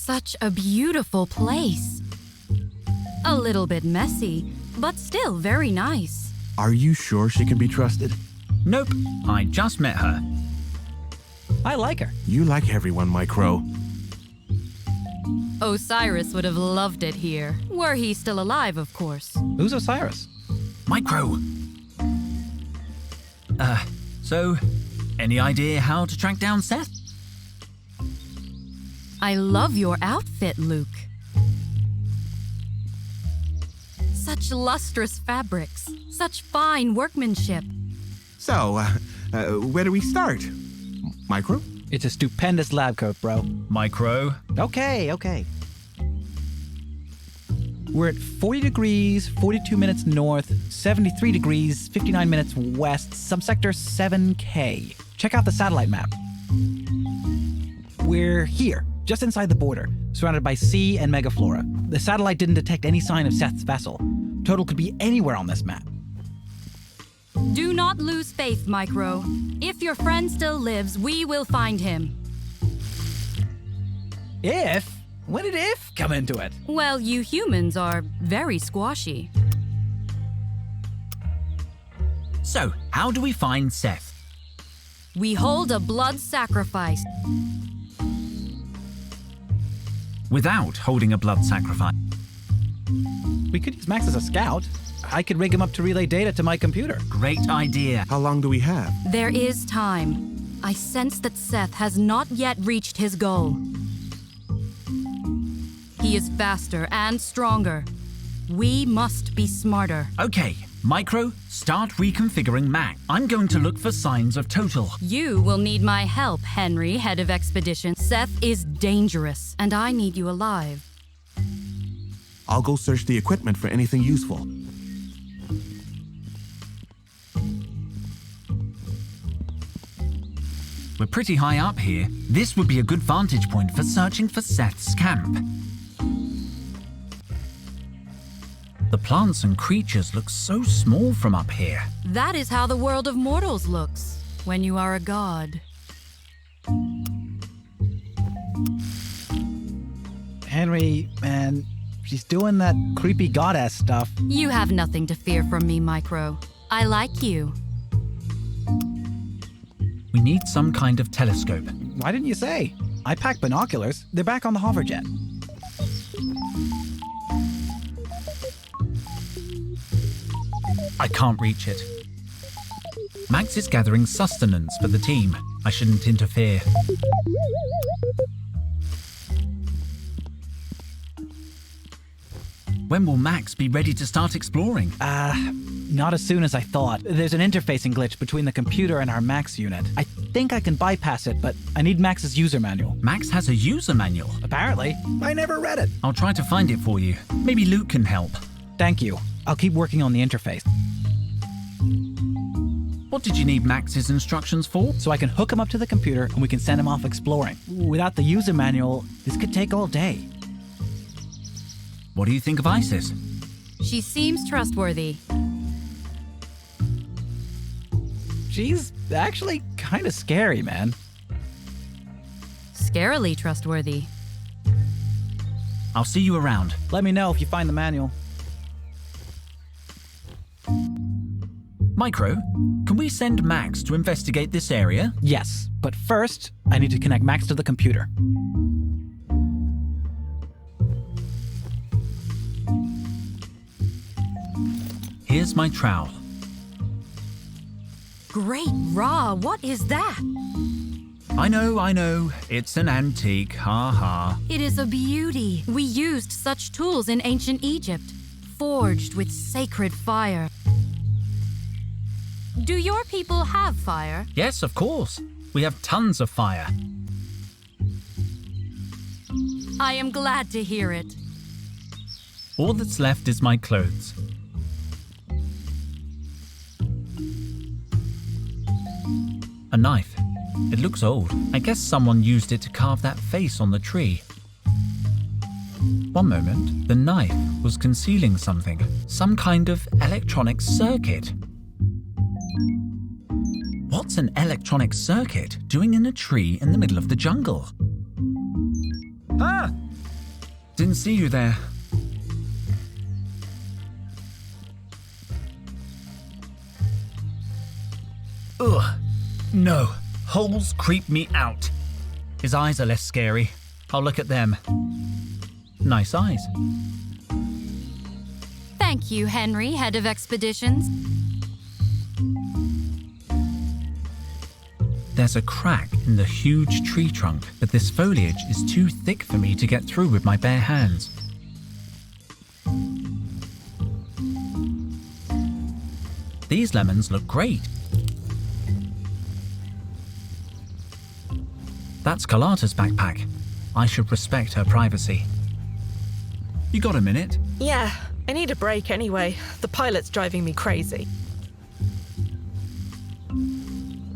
Such a beautiful place. A little bit messy, but still very nice. Are you sure she can be trusted? Nope, I just met her. I like her. You like everyone, Micro. Osiris would have loved it here, were he still alive, of course. Who's Osiris? Micro. So, any idea how to track down Seth? I love your outfit, Luke. Such lustrous fabrics, such fine workmanship. So, where do we start? Micro? It's a stupendous lab coat, bro. Micro. Okay. We're at 40 degrees, 42 minutes north, 73 degrees, 59 minutes west, subsector 7K. Check out the satellite map. We're here, just inside the border, surrounded by sea and megaflora. The satellite didn't detect any sign of Seth's vessel. Total could be anywhere on this map. Do not lose faith, Micro. If your friend still lives, we will find him. If? When did if come into it? Well, you humans are very squashy. So, how do we find Seth? We hold a blood sacrifice. Without holding a blood sacrifice. We could use Max as a scout. I could rig him up to relay data to my computer. Great idea. How long do we have? There is time. I sense that Seth has not yet reached his goal. He is faster and stronger. We must be smarter. Okay, Micro, start reconfiguring Mac. I'm going to look for signs of Total. You will need my help, Henry, head of expedition. Seth is dangerous, and I need you alive. I'll go search the equipment for anything useful. We're pretty high up here. This would be a good vantage point for searching for Seth's camp. The plants and creatures look so small from up here. That is how the world of mortals looks when you are a god. Henry, man, she's doing that creepy goddess stuff. You have nothing to fear from me, Micro. I like you. We need some kind of telescope. Why didn't you say? I packed binoculars. They're back on the hoverjet. I can't reach it. Max is gathering sustenance for the team. I shouldn't interfere. When will Max be ready to start exploring? Not as soon as I thought. There's an interfacing glitch between the computer and our Max unit. I think I can bypass it, but I need Max's user manual. Max has a user manual. Apparently. I never read it. I'll try to find it for you. Maybe Luke can help. Thank you. I'll keep working on the interface. What did you need Max's instructions for? So I can hook him up to the computer and we can send him off exploring. Without the user manual, this could take all day. What do you think of Isis? She seems trustworthy. She's actually kind of scary, man. Scarily trustworthy. I'll see you around. Let me know if you find the manual. Micro, can we send Max to investigate this area? Yes, but first, I need to connect Max to the computer. Here's my trowel. Great Ra, what is that? I know. It's an antique, ha. It is a beauty. We used such tools in ancient Egypt, forged with sacred fire. Do your people have fire? Yes, of course. We have tons of fire. I am glad to hear it. All that's left is my clothes. A knife. It looks old. I guess someone used it to carve that face on the tree. One moment, the knife was concealing something. Some kind of electronic circuit. What's an electronic circuit doing in a tree in the middle of the jungle? Didn't see you there. Ugh. No. Holes creep me out. His eyes are less scary. I'll look at them. Nice eyes. Thank you, Henry, head of expeditions. There's a crack in the huge tree trunk, but this foliage is too thick for me to get through with my bare hands. These lemons look great. That's Carlotta's backpack. I should respect her privacy. You got a minute? Yeah, I need a break anyway. The pilot's driving me crazy.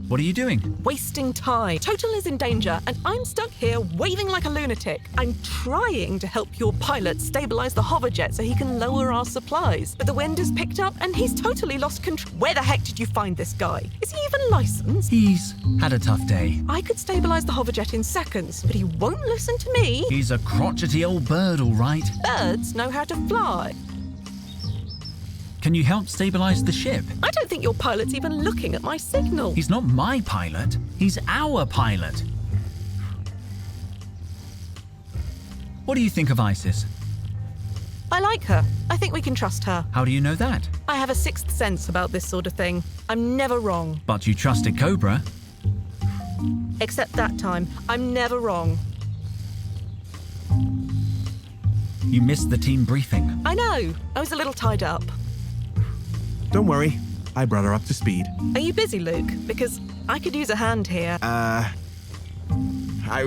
What are you doing? Wasting time. Total is in danger, and I'm stuck here waving like a lunatic. I'm trying to help your pilot stabilize the hoverjet so he can lower our supplies. But the wind has picked up, and he's totally lost control. Where the heck did you find this guy? Is he even licensed? He's had a tough day. I could stabilize the hoverjet in seconds, but he won't listen to me. He's a crotchety old bird, all right. Birds know how to fly. Can you help stabilize the ship? I don't think your pilot's even looking at my signal. He's not my pilot. He's our pilot. What do you think of Isis? I like her. I think we can trust her. How do you know that? I have a sixth sense about this sort of thing. I'm never wrong. But you trusted Cobra. Except that time. I'm never wrong. You missed the team briefing. I know. I was a little tied up. Don't worry, I brought her up to speed. Are you busy, Luke? Because I could use a hand here. I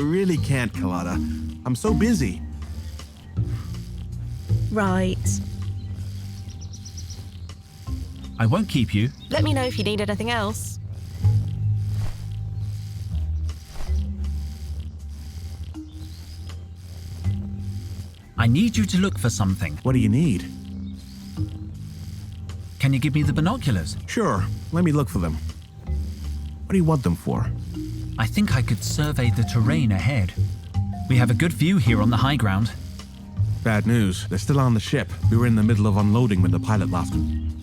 really can't, Carlotta. I'm so busy. Right. I won't keep you. Let me know if you need anything else. I need you to look for something. What do you need? Can you give me the binoculars? Sure, let me look for them. What do you want them for? I think I could survey the terrain ahead. We have a good view here on the high ground. Bad news, they're still on the ship. We were in the middle of unloading when the pilot lost them.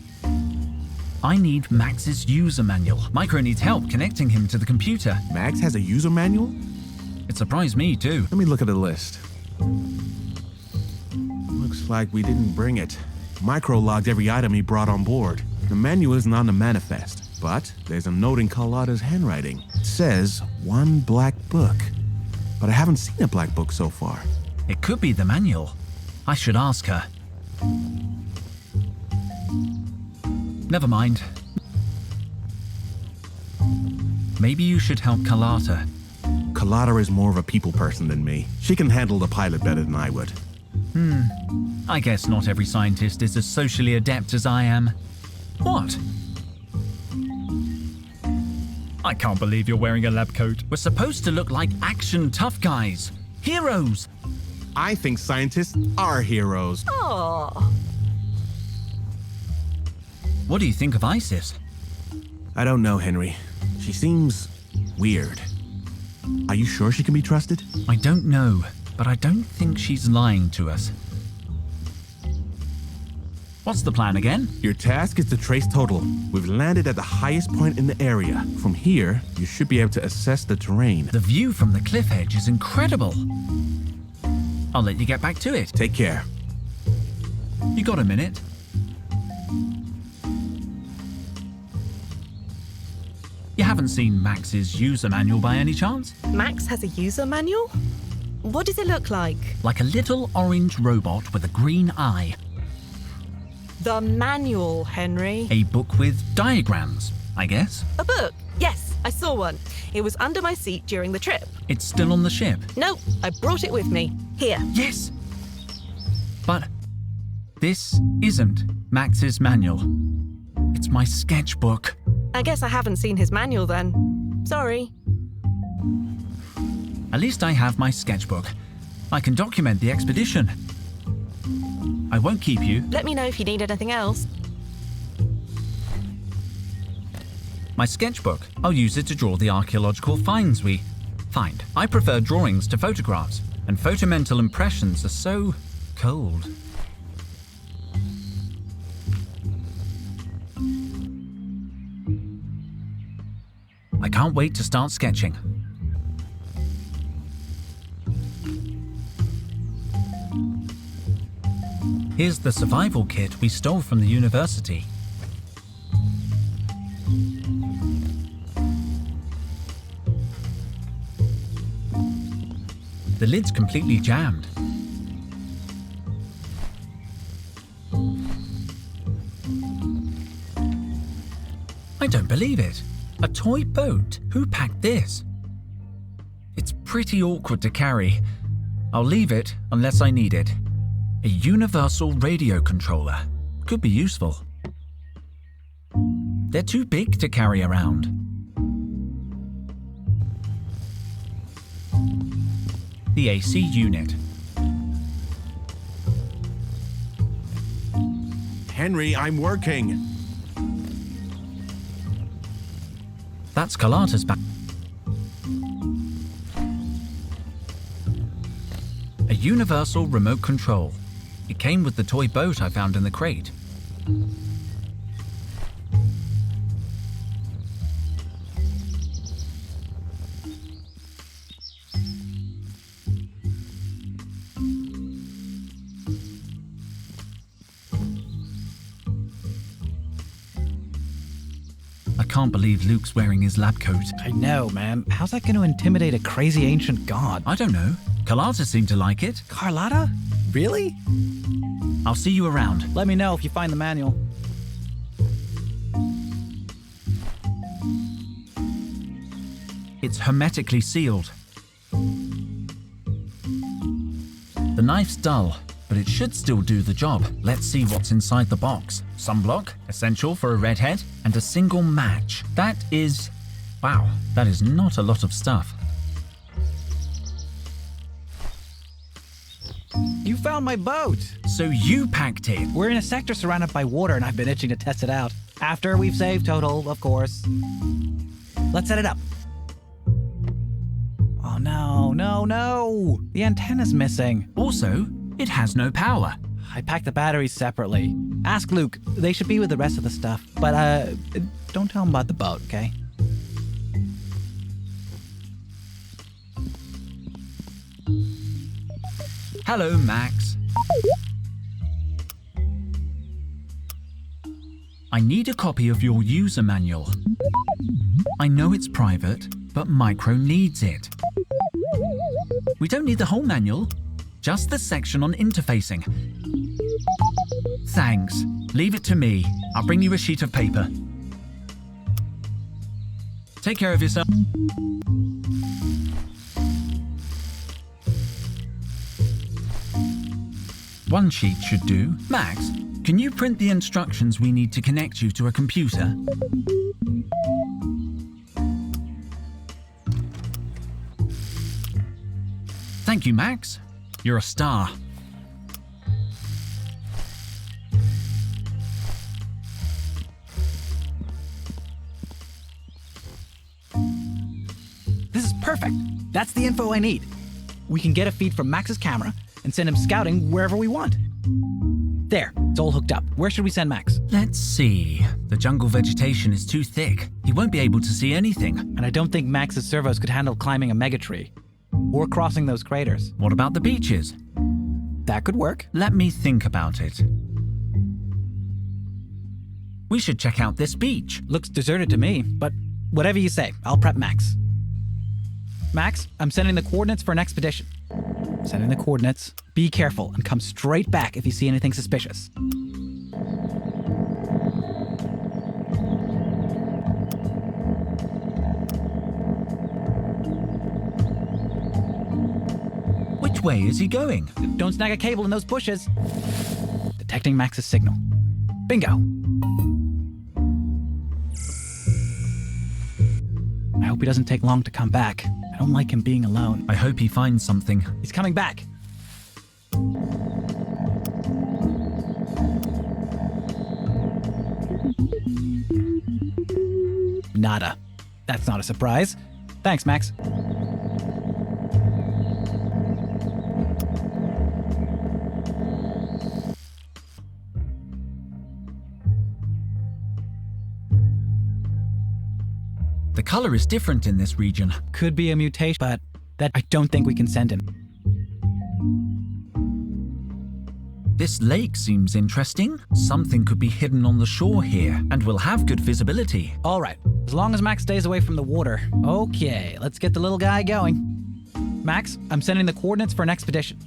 I need Max's user manual. Micro needs help connecting him to the computer. Max has a user manual? It surprised me too. Let me look at the list. Looks like we didn't bring it. Micro logged every item he brought on board. The manual isn't on the manifest, but there's a note in Carlotta's handwriting. It says, one black book. But I haven't seen a black book so far. It could be the manual. I should ask her. Never mind. Maybe you should help Carlotta. Carlotta is more of a people person than me. She can handle the pilot better than I would. I guess not every scientist is as socially adept as I am. What? I can't believe you're wearing a lab coat. We're supposed to look like action tough guys. Heroes. I think scientists are heroes. Aww. What do you think of Isis? I don't know, Henry. She seems weird. Are you sure she can be trusted? I don't know, but I don't think she's lying to us. What's the plan again? Your task is to trace total. We've landed at the highest point in the area. From here, you should be able to assess the terrain. The view from the cliff edge is incredible. I'll let you get back to it. Take care. You got a minute? You haven't seen Max's user manual by any chance? Max has a user manual? What does it look like? Like a little orange robot with a green eye. The manual, Henry. A book with diagrams, I guess. A book. Yes, I saw one. It was under my seat during the trip. It's still on the ship. No, I brought it with me. Here. Yes! But this isn't Max's manual. It's my sketchbook. I guess I haven't seen his manual then. Sorry. At least I have my sketchbook. I can document the expedition. I won't keep you. Let me know if you need anything else. My sketchbook. I'll use it to draw the archaeological finds we find. I prefer drawings to photographs. And photomental impressions are so cold. I can't wait to start sketching. Here's the survival kit we stole from the university. The lid's completely jammed. I don't believe it. A toy boat? Who packed this? It's pretty awkward to carry. I'll leave it unless I need it. A universal radio controller. Could be useful. They're too big to carry around. The AC unit. Henry, I'm working. That's Carlotta's back. A universal remote control. It came with the toy boat I found in the crate. I can't believe Luke's wearing his lab coat. I know, man. How's that going to intimidate a crazy ancient god? I don't know. Carlotta seemed to like it. Carlotta? Really? I'll see you around. Let me know if you find the manual. It's hermetically sealed. The knife's dull, but it should still do the job. Let's see what's inside the box. Sunblock, essential for a redhead, and a single match. That is... wow, that is not a lot of stuff. You found my boat! So you packed it? We're in a sector surrounded by water and I've been itching to test it out. After we've saved total, of course. Let's set it up. Oh no, no, no! The antenna's missing. Also, it has no power. I packed the batteries separately. Ask Luke. They should be with the rest of the stuff. But, don't tell him about the boat, okay? Hello, Max. I need a copy of your user manual. I know it's private, but Micro needs it. We don't need the whole manual, just the section on interfacing. Thanks. Leave it to me. I'll bring you a sheet of paper. Take care of yourself. One sheet should do. Max, can you print the instructions we need to connect you to a computer? Thank you, Max. You're a star. This is perfect. That's the info I need. We can get a feed from Max's camera and send him scouting wherever we want. There, it's all hooked up. Where should we send Max? Let's see. The jungle vegetation is too thick. He won't be able to see anything. And I don't think Max's servos could handle climbing a megatree. Or crossing those craters. What about the beaches? That could work. Let me think about it. We should check out this beach. Looks deserted to me, but whatever you say, I'll prep Max. Max, I'm sending the coordinates for an expedition. Sending the coordinates. Be careful and come straight back if you see anything suspicious. Which way is he going? Don't snag a cable in those bushes. Detecting Max's signal. Bingo. I hope he doesn't take long to come back. I don't like him being alone. I hope he finds something. He's coming back. Nada. That's not a surprise. Thanks, Max. color is different in this region. Could be a mutation, but that I don't think we can send him. This lake seems interesting. Something could be hidden on the shore here, and we'll have good visibility. All right, as long as Max stays away from the water. Okay, let's get the little guy going. Max, I'm sending the coordinates for an expedition.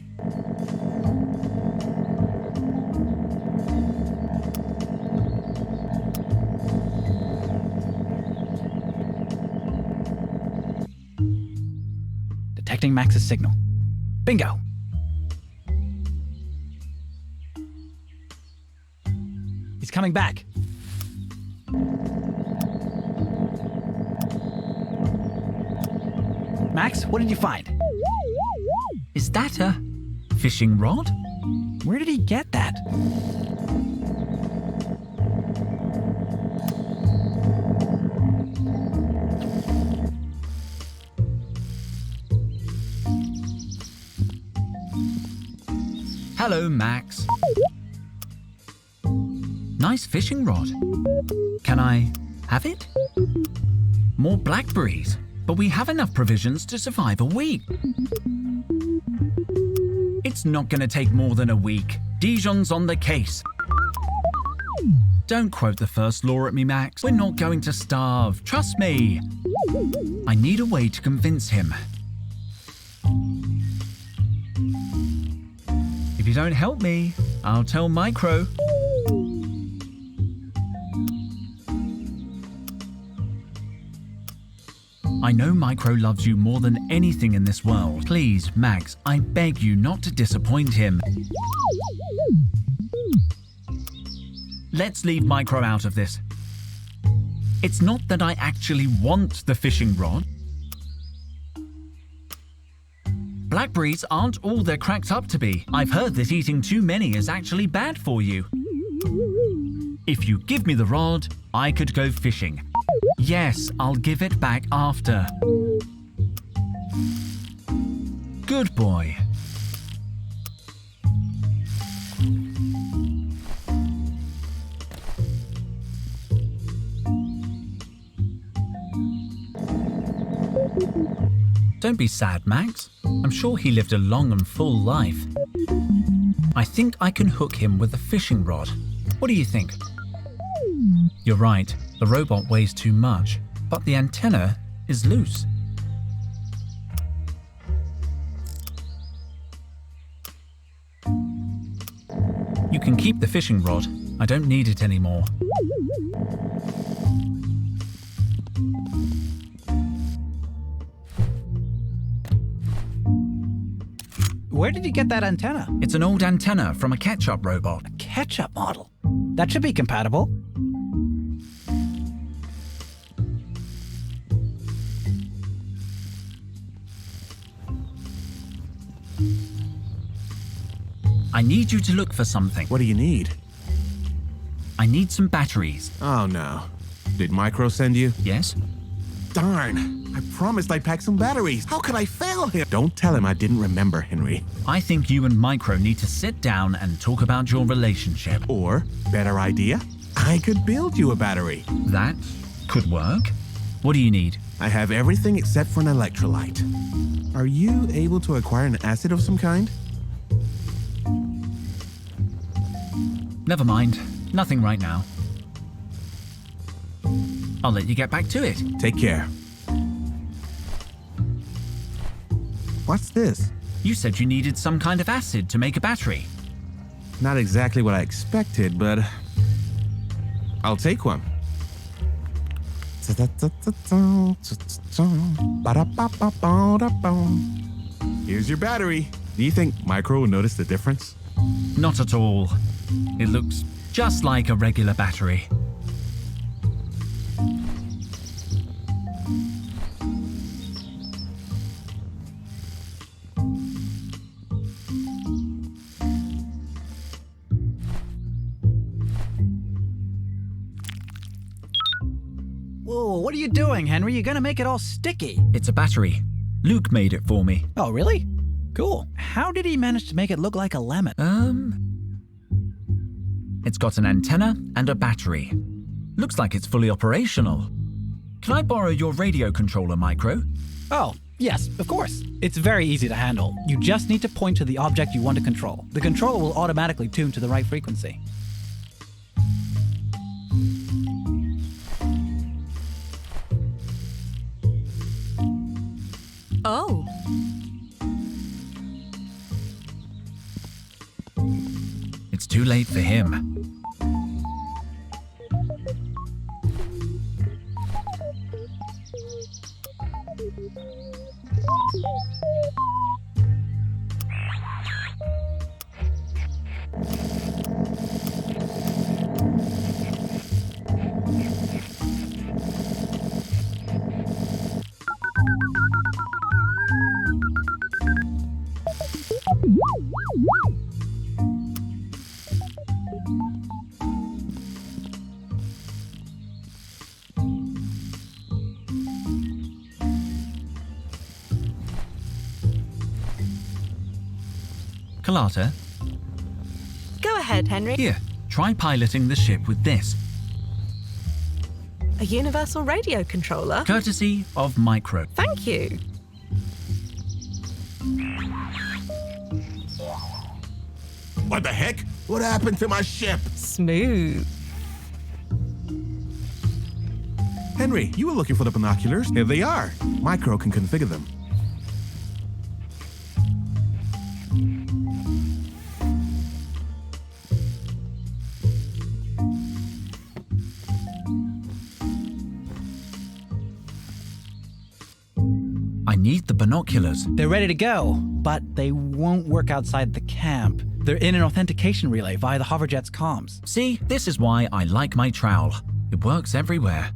Detecting Max's signal. Bingo! He's coming back. Max, what did you find? Is that a fishing rod? Where did he get that? Hello, Max. Nice fishing rod. Can I have it? More blackberries, but we have enough provisions to survive a week. It's not going to take more than a week. Dijon's on the case. Don't quote the first law at me, Max. We're not going to starve. Trust me. I need a way to convince him. If you don't help me, I'll tell Micro. I know Micro loves you more than anything in this world. Please, Max, I beg you not to disappoint him. Let's leave Micro out of this. It's not that I actually want the fishing rod. Blackberries aren't all they're cracked up to be. I've heard that eating too many is actually bad for you. If you give me the rod, I could go fishing. Yes, I'll give it back after. Good boy. Don't be sad, Max. I'm sure he lived a long and full life. I think I can hook him with a fishing rod. What do you think? You're right, the robot weighs too much, but the antenna is loose. You can keep the fishing rod. I don't need it anymore. Where did you get that antenna? It's an old antenna from a ketchup robot. A ketchup model. That should be compatible. I need you to look for something. What do you need? I need some batteries. Oh no. Did Micro send you? Yes? Darn. I promised I'd pack some batteries. How could I fail him? Don't tell him I didn't remember, Henry. I think you and Micro need to sit down and talk about your relationship. Or, better idea, I could build you a battery. That could work. What do you need? I have everything except for an electrolyte. Are you able to acquire an acid of some kind? Never mind. Nothing right now. I'll let you get back to it. Take care. What's this? You said you needed some kind of acid to make a battery. Not exactly what I expected, but I'll take one. Here's your battery. Do you think Micro will notice the difference? Not at all. It looks just like a regular battery. Whoa, what are you doing, Henry? You're gonna make it all sticky. It's a battery. Luke made it for me. Oh, really? Cool. How did he manage to make it look like a lemon? It's got an antenna and a battery. Looks like it's fully operational. Can I borrow your radio controller, Micro? Oh, yes, of course. It's very easy to handle. You just need to point to the object you want to control. The controller will automatically tune to the right frequency. Oh, It's too late for him. Carlotta, Go ahead, Henry. here, try piloting the ship with this, A universal radio controller? courtesy of Micro. Thank you. What the heck? What happened to my ship? Smooth. Henry, you were looking for the binoculars. Here they are. Micro can configure them. I need the binoculars. They're ready to go, but they won't work outside the camp. They're in an authentication relay via the hoverjet's comms. See, this is why I like my trowel. It works everywhere.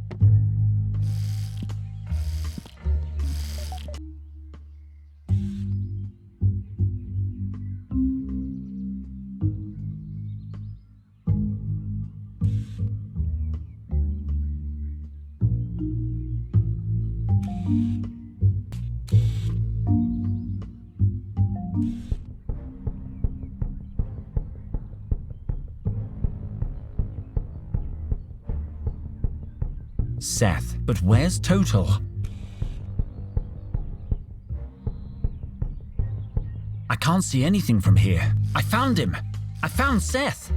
Seth, but where's Total? I can't see anything from here. I found him. I found Seth.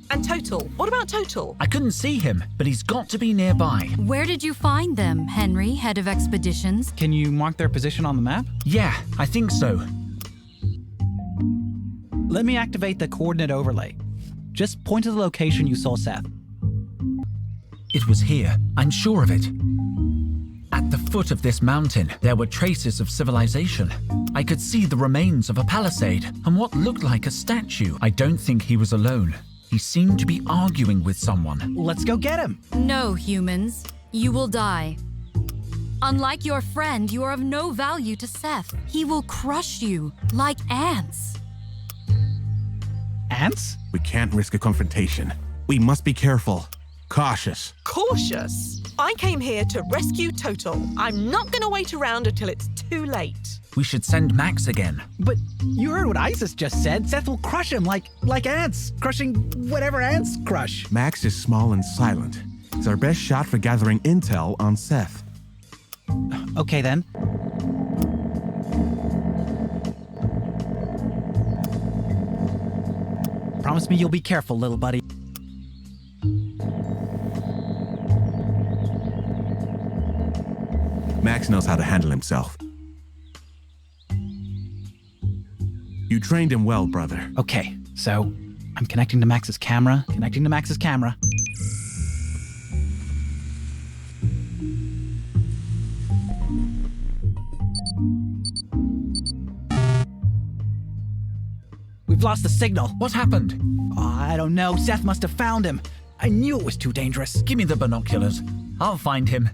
And Total. What about Total? I couldn't see him, but he's got to be nearby. where did you find them, Henry, head of expeditions? Can you mark their position on the map? Yeah, I think so. Let me activate the coordinate overlay. Just point to the location you saw Seth. It was here. I'm sure of it. At the foot of this mountain, there were traces of civilization. I could see the remains of a palisade and what looked like a statue. I don't think he was alone. He seemed to be arguing with someone. Let's go get him. No, humans. You will die. Unlike your friend, you are of no value to Seth. He will crush you like ants. Ants? We can't risk a confrontation. We must be careful. Cautious. Cautious. I came here to rescue Total. I'm not going to wait around until it's too late. We should send Max again. But you heard what Isis just said. Seth will crush him like ants, crushing whatever ants crush. Max is small and silent. It's our best shot for gathering intel on Seth. Okay then. Promise me you'll be careful, little buddy. Max knows how to handle himself. You trained him well, brother. Okay, so I'm connecting to Max's camera, We've lost the signal. What happened? I don't know. Seth must have found him. I knew it was too dangerous. Give me the binoculars. I'll find him.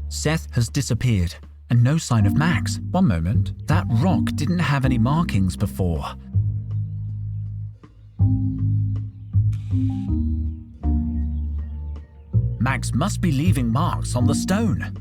Seth has disappeared. and no sign of Max. One moment, that rock didn't have any markings before. Max must be leaving marks on the stone.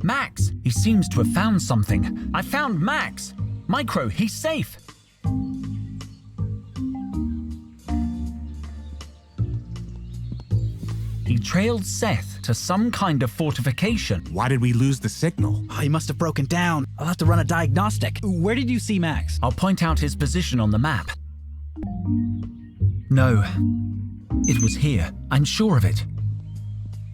Max! He seems to have found something. I found Max! Micro, he's safe! He trailed Seth to some kind of fortification. Why did we lose the signal? Oh, he must have broken down. I'll have to run a diagnostic. Where did you see Max? I'll point out his position on the map. No, it was here. I'm sure of it.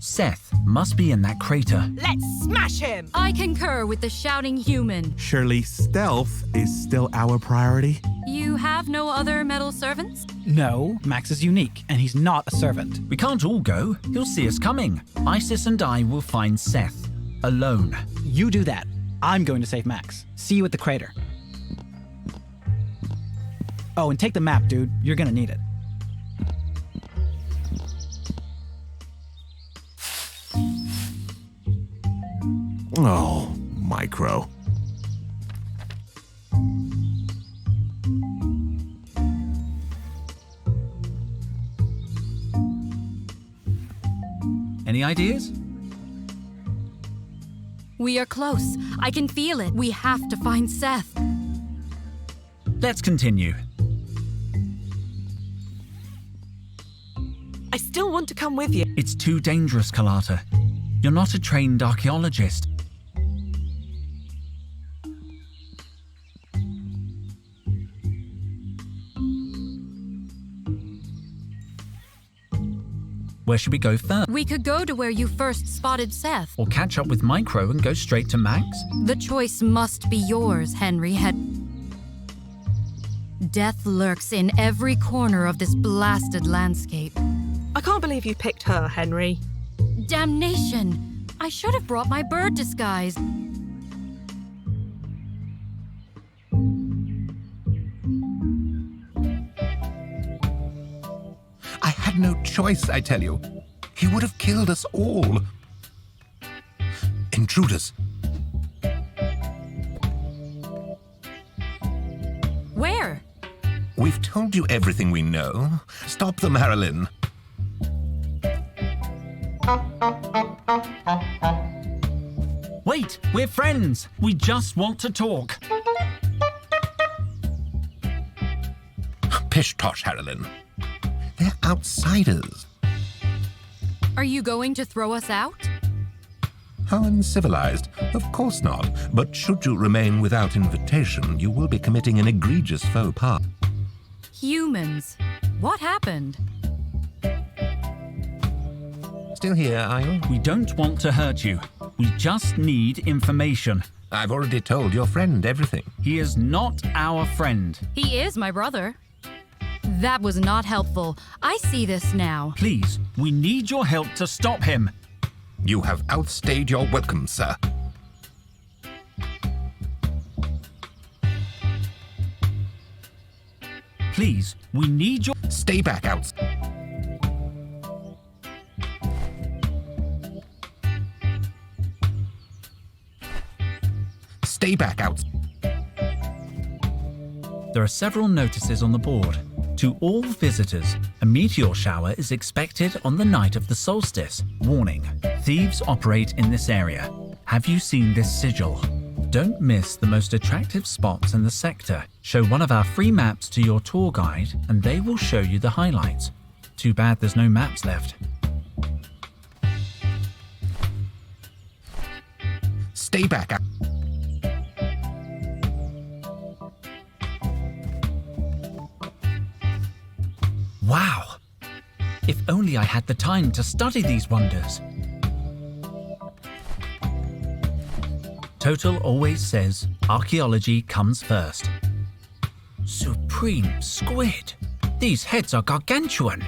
Seth must be in that crater. Let's smash him! I concur with the shouting human. Surely stealth is still our priority? You have no other metal servants? No, Max is unique, and he's not a servant. We can't all go. He'll see us coming. Isis and I will find Seth. Alone. You do that. I'm going to save Max. See you at the crater. Oh, and take the map, dude. You're gonna need it. Oh, Micro. Any ideas? We are close. I can feel it. We have to find Seth. Let's continue. I still want to come with you. It's too dangerous, Kalata. You're not a trained archaeologist. Where should we go first? We could go to where you first spotted Seth. Or catch up with Micro and go straight to Max? The choice must be yours, Henry. Death lurks in every corner of this blasted landscape. I can't believe you picked her, Henry. Damnation! I should have brought my bird disguise. I had no choice, I tell you. He would have killed us all. Intruders. Where? We've told you everything we know. Stop them, Haralyn. Wait, we're friends. We just want to talk. Pish-tosh, Haralyn. They're outsiders. Are you going to throw us out? How uncivilized. Of course not. But should you remain without invitation, you will be committing an egregious faux pas. Humans. What happened? Still here, are you? We don't want to hurt you. We just need information. I've already told your friend everything. He is not our friend. He is my brother. That was not helpful. I see this now. Please, we need your help to stop him. You have outstayed your welcome, sir. Please, we need your... Stay back, out. Stay back, out. There are several notices on the board. To all visitors, a meteor shower is expected on the night of the solstice. Warning, thieves operate in this area. Have you seen this sigil? Don't miss the most attractive spots in the sector. Show one of our free maps to your tour guide and they will show you the highlights. Too bad there's no maps left. Stay back, out. Wow! If only I had the time to study these wonders. Total always says archaeology comes first. Supreme squid. These heads are gargantuan.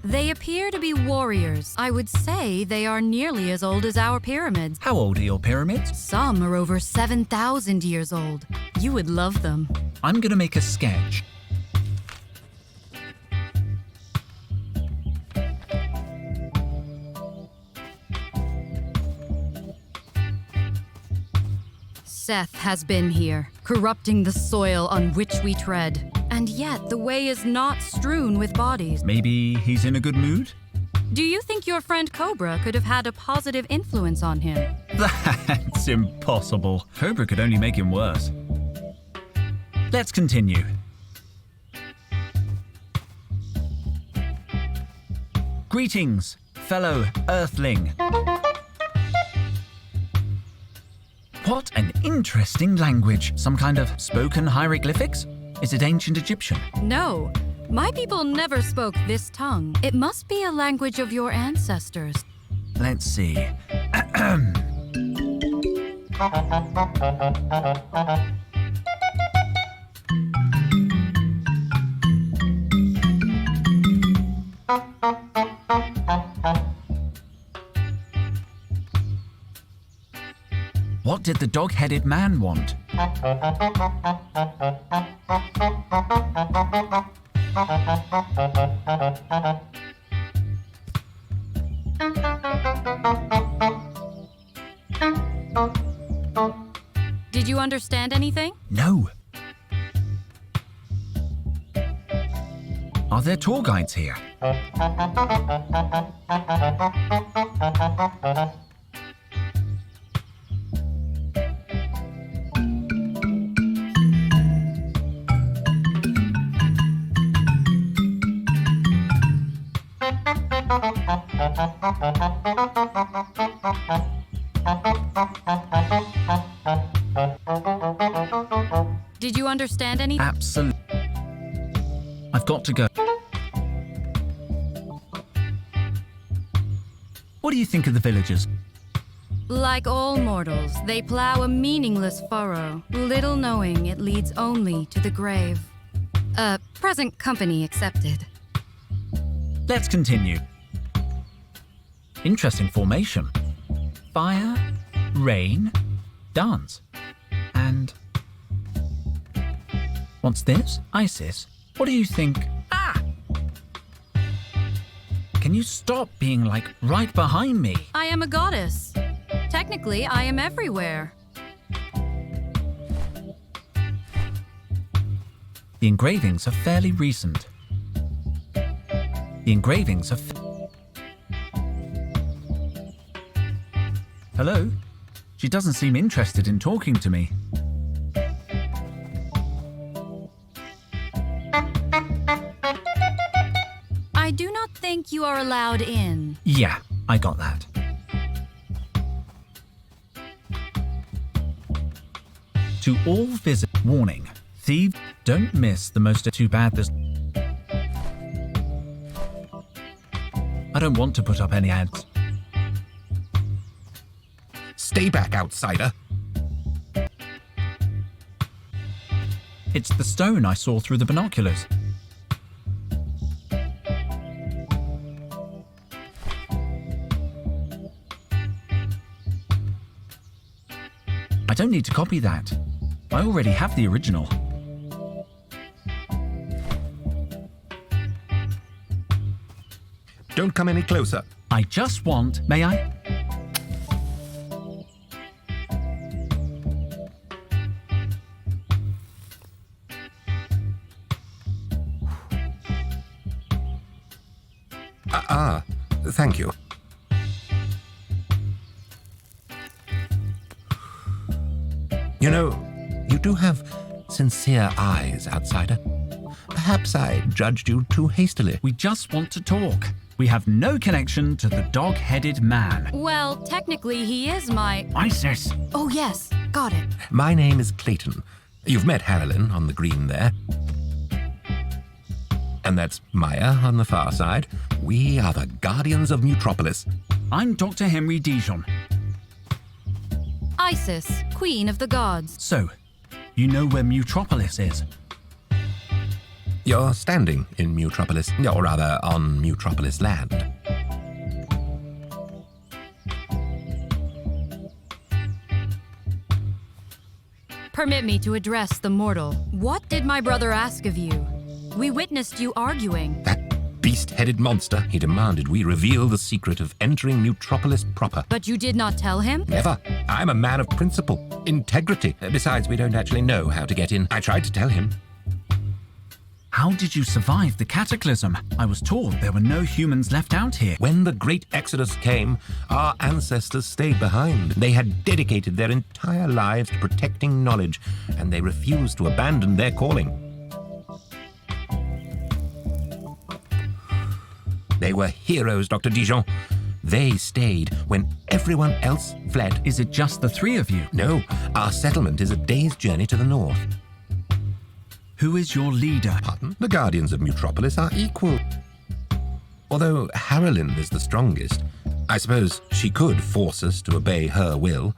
They appear to be warriors. I would say they are nearly as old as our pyramids. How old are your pyramids? Some are over 7,000 years old. You would love them. I'm gonna make a sketch. Seth has been here, corrupting the soil on which we tread. And yet the way is not strewn with bodies. Maybe he's in a good mood? Do you think your friend Cobra could have had a positive influence on him? That's impossible. Cobra could only make him worse. Let's continue. Greetings, fellow Earthling. What an interesting language. Some kind of spoken hieroglyphics? Is it ancient Egyptian? No, my people never spoke this tongue. It must be a language of your ancestors. Let's see. What did the dog-headed man want? Did you understand anything? No. Are there tour guides here? Did you understand anything? Absolutely. I've got to go. What do you think of the villagers? Like all mortals, they plow a meaningless furrow, little knowing it leads only to the grave. Present company accepted. Let's continue. Interesting formation. Fire, rain, dance. And... what's this? Isis? What do you think? Ah! Can you stop being, like, right behind me? I am a goddess. Technically, I am everywhere. The engravings are fairly recent. The engravings are... Hello? She doesn't seem interested in talking to me. I do not think you are allowed in. Yeah, I got that. To all visit... Warning. Thieves, don't miss the most... Too bad this... I don't want to put up any ads. Stay back, outsider. It's the stone I saw through the binoculars. I don't need to copy that. I already have the original. Don't come any closer. I just want... May I? Thank you. You know, you do have sincere eyes, outsider. Perhaps I judged you too hastily. We just want to talk. We have no connection to the dog-headed man. Well, technically, he is my... Isis! Oh, yes. Got it. My name is Clayton. You've met Harolyn on the green there. And that's Maya on the far side. We are the Guardians of Mutropolis. I'm Dr. Henry Dijon. I Isis, queen of the gods. So, you know where Mutropolis is? You're standing in Mutropolis, or rather, on Mutropolis land. Permit me to address the mortal. What did my brother ask of you? We witnessed you arguing. That beast-headed monster, he demanded we reveal the secret of entering Mutropolis proper. But you did not tell him? Never. I'm a man of principle, integrity. Besides, we don't actually know how to get in. I tried to tell him. How did you survive the cataclysm? I was told there were no humans left out here. When the Great Exodus came, our ancestors stayed behind. They had dedicated their entire lives to protecting knowledge, and they refused to abandon their calling. They were heroes, Dr. Dijon. They stayed when everyone else fled. Is it just the three of you? No, our settlement is a day's journey to the north. Who is your leader? Pardon? The guardians of Mutropolis are equal. Although Harolyn is the strongest, I suppose she could force us to obey her will.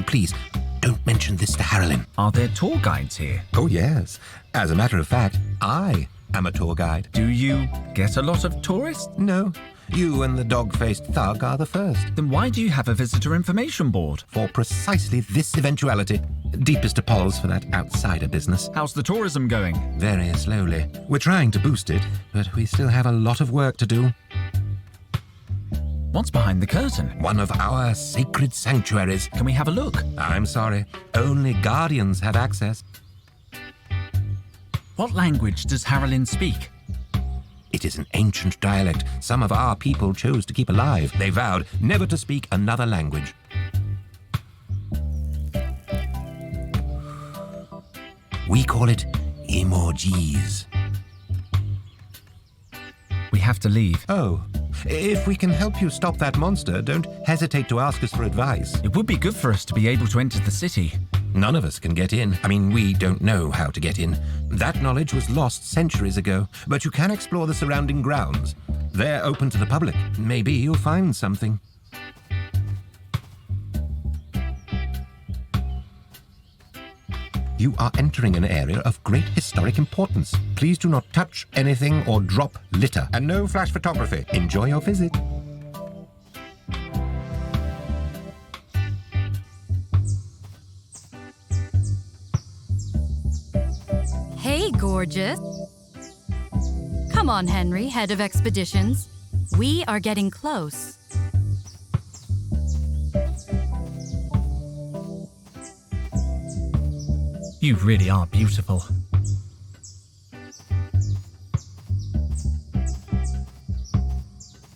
Please, don't mention this to Harolyn. Are there tour guides here? Oh, yes. As a matter of fact, I am a tour guide. Do you get a lot of tourists? No, you and the dog-faced thug are the first. Then why do you have a visitor information board? For precisely this eventuality. Deepest apologies for that outsider business. How's the tourism going? Very slowly. We're trying to boost it, but we still have a lot of work to do. What's behind the curtain? One of our sacred sanctuaries. Can we have a look? I'm sorry, only guardians have access. What language does Harolyn speak? It is an ancient dialect some of our people chose to keep alive. They vowed never to speak another language. We call it emojis. We have to leave. Oh, if we can help you stop that monster, don't hesitate to ask us for advice. It would be good for us to be able to enter the city. None of us can get in. I mean, we don't know how to get in. That knowledge was lost centuries ago, but you can explore the surrounding grounds. They're open to the public. Maybe you'll find something. You are entering an area of great historic importance. Please do not touch anything or drop litter. And no flash photography. Enjoy your visit. Hey, gorgeous. Come on, Henry, head of expeditions. We are getting close. You really are beautiful.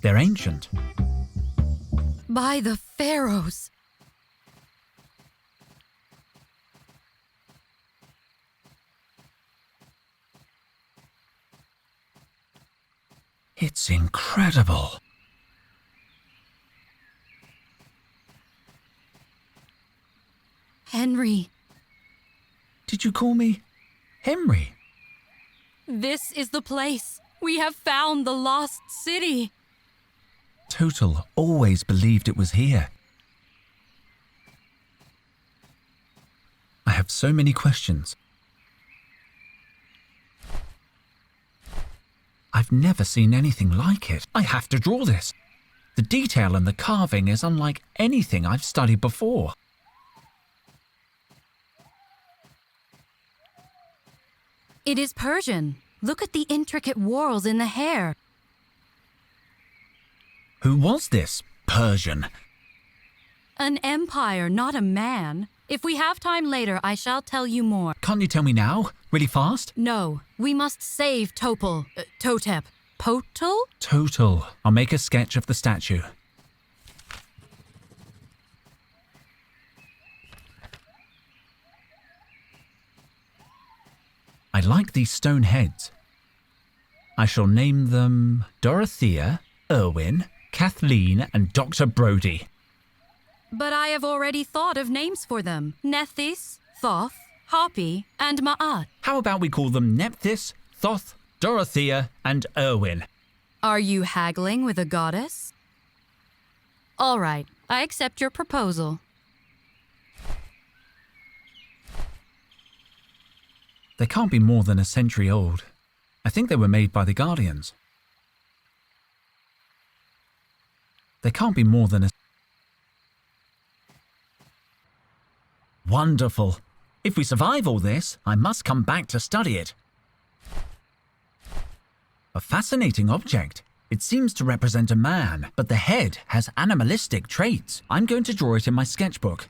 They're ancient. By the pharaohs. It's incredible. Henry, Did you call me Henry? this is the place. We have found the lost city. Total always believed it was here. I have so many questions. I've never seen anything like it. I have to draw this. The detail and the carving is unlike anything I've studied before. It is Persian. Look at the intricate whorls in the hair. Who was this Persian? An empire, not a man. If we have time later, I shall tell you more. Can't you tell me now? Really fast? No, we must save Totep. Potel? Total. I'll make a sketch of the statue. I like these stone heads. I shall name them Dorothea, Erwin, Kathleen, and Dr. Brody. But I have already thought of names for them. Nethys, Thoth, Hoppy, and Ma'at. How about we call them Nephthys, Thoth, Dorothea, and Erwin? Are you haggling with a goddess? All right, I accept your proposal. They can't be more than a century old. I think they were made by the Guardians. They can't be more than a... Wonderful. If we survive all this, I must come back to study it. A fascinating object. It seems to represent a man, but the head has animalistic traits. I'm going to draw it in my sketchbook.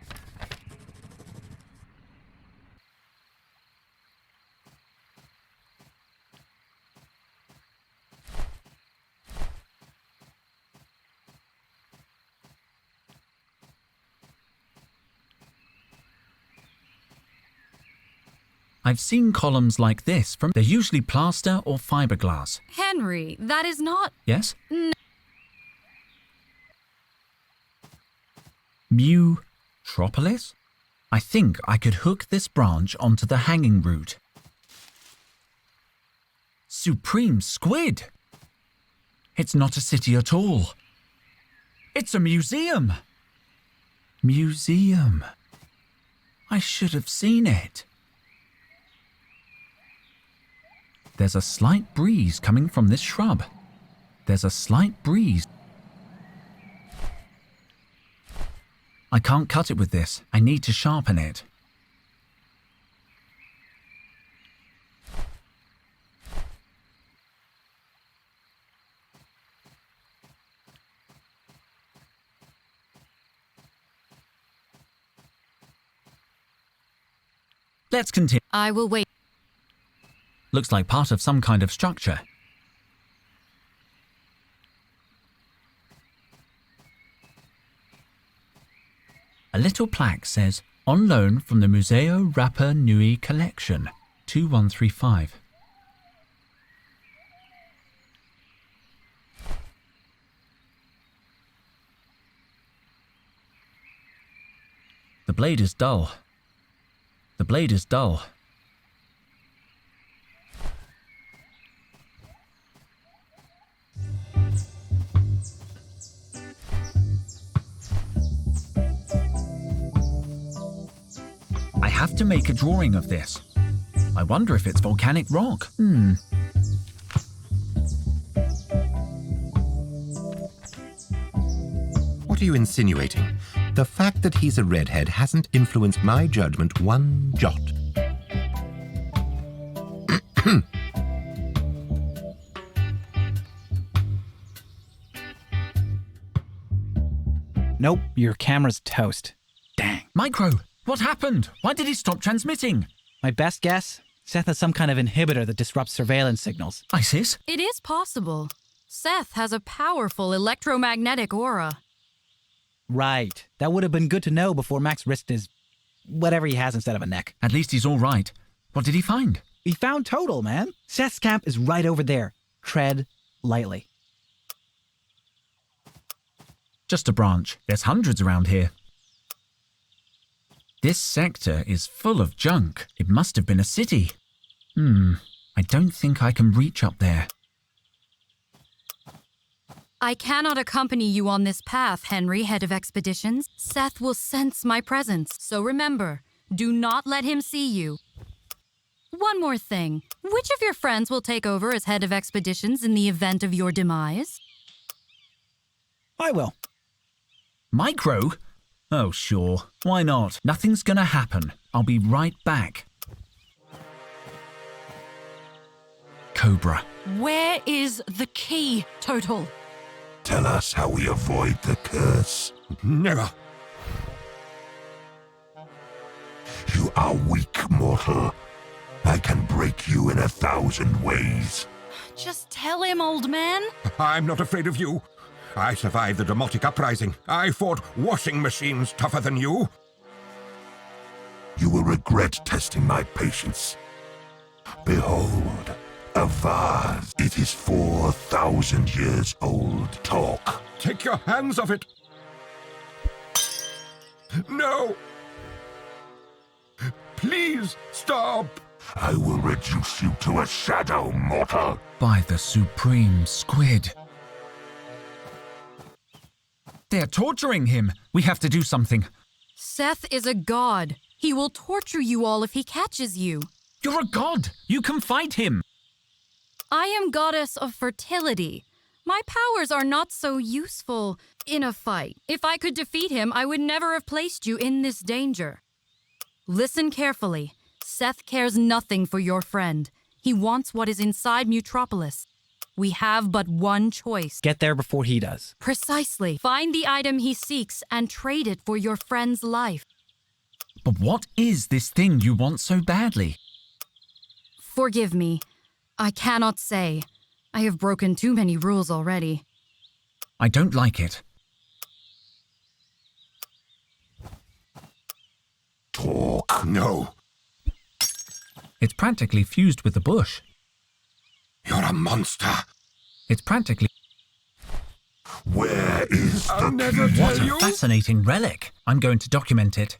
I've seen columns like this from... They're usually plaster or fiberglass. Henry, that is not... Yes? Mutropolis? I think I could hook this branch onto the hanging root. Supreme squid! It's not a city at all. It's a museum! Museum. I should have seen it. There's a slight breeze coming from this shrub. There's a slight breeze. I can't cut it with this. I need to sharpen it. Let's continue. I will wait. Looks like part of some kind of structure. A little plaque says, on loan from the Museo Rapa Nui Collection, 2135. The blade is dull. The blade is dull. I have to make a drawing of this. I wonder if it's volcanic rock. What are you insinuating? The fact that he's a redhead hasn't influenced my judgment one jot. Nope, your camera's toast. Dang. Micro, what happened? Why did he stop transmitting? My best guess? Seth has some kind of inhibitor that disrupts surveillance signals. ISIS? It is possible. Seth has a powerful electromagnetic aura. Right. That would have been good to know before Max risked his... whatever he has instead of a neck. At least he's all right. What did he find? He found Total, man. Seth's camp is right over there. Tread lightly. Just a branch. There's hundreds around here. This sector is full of junk. It must have been a city. I don't think I can reach up there. I cannot accompany you on this path, Henry, head of expeditions. Seth will sense my presence, so remember, do not let him see you. One more thing. Which of your friends will take over as head of expeditions in the event of your demise? I will. Micro? Oh, sure. Why not? Nothing's gonna happen. I'll be right back. Cobra. Where is the key, Total? Tell us how we avoid the curse. Never. You are weak, mortal. I can break you in 1,000 ways. Just tell him, old man. I'm not afraid of you. I survived the Demotic Uprising. I fought washing machines tougher than you. You will regret testing my patience. Behold, a vase. It is 4,000 years old. Talk. Take your hands off it. No. Please stop. I will reduce you to a shadow, mortal. By the supreme squid. They're torturing him. We have to do something. Seth is a god. He will torture you all if he catches you. You're a god. You can fight him. I am goddess of fertility. My powers are not so useful in a fight. If I could defeat him, I would never have placed you in this danger. Listen carefully. Seth cares nothing for your friend. He wants what is inside Mutropolis. We have but one choice. Get there before he does. Precisely. Find the item he seeks and trade it for your friend's life. But what is this thing you want so badly? Forgive me. I cannot say. I have broken too many rules already. I don't like it. Talk. No. It's practically fused with the bush. You're a monster. It's practically... Where is the key? What a fascinating relic. I'm going to document it.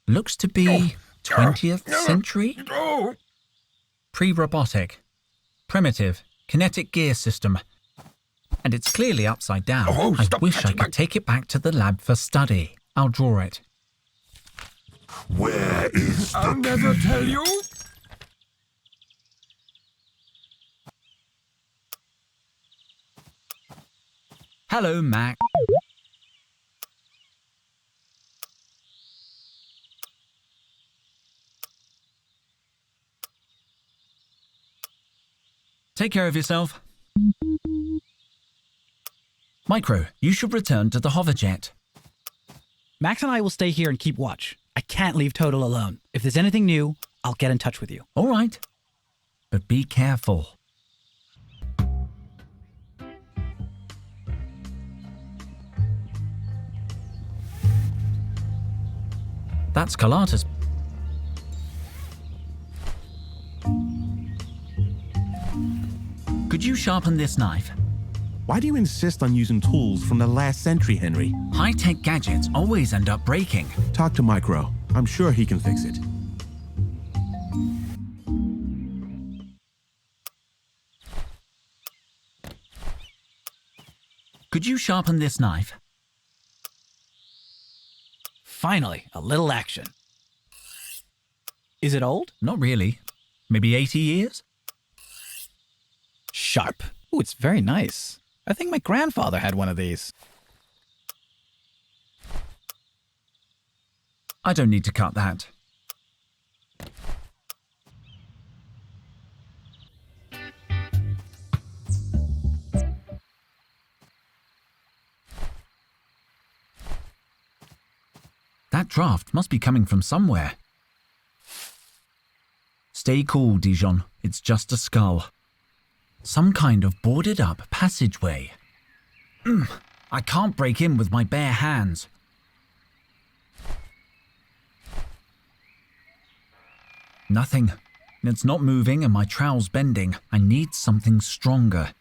Looks to be 20th century? Pre-robotic. Primitive. Kinetic gear system. And it's clearly upside down. Oh, I stop wish I touching could take it back to the lab for study. I'll draw it. Where is the I'll never tell you. Hello, Mac. Take care of yourself. Micro, you should return to the hoverjet. Max and I will stay here and keep watch. I can't leave Total alone. If there's anything new, I'll get in touch with you. All right. But be careful. That's Carlotta's. Could you sharpen this knife? Why do you insist on using tools from the last century, Henry? High-tech gadgets always end up breaking. Talk to Micro. I'm sure he can fix it. Could you sharpen this knife? Finally, a little action. Is it old? Not really. Maybe 80 years? Sharp. Ooh, it's very nice. I think my grandfather had one of these. I don't need to cut that. That draft must be coming from somewhere. Stay cool, Dijon. It's just a skull. Some kind of boarded-up passageway. I can't break in with my bare hands. Nothing. It's not moving and my trowel's bending. I need something stronger.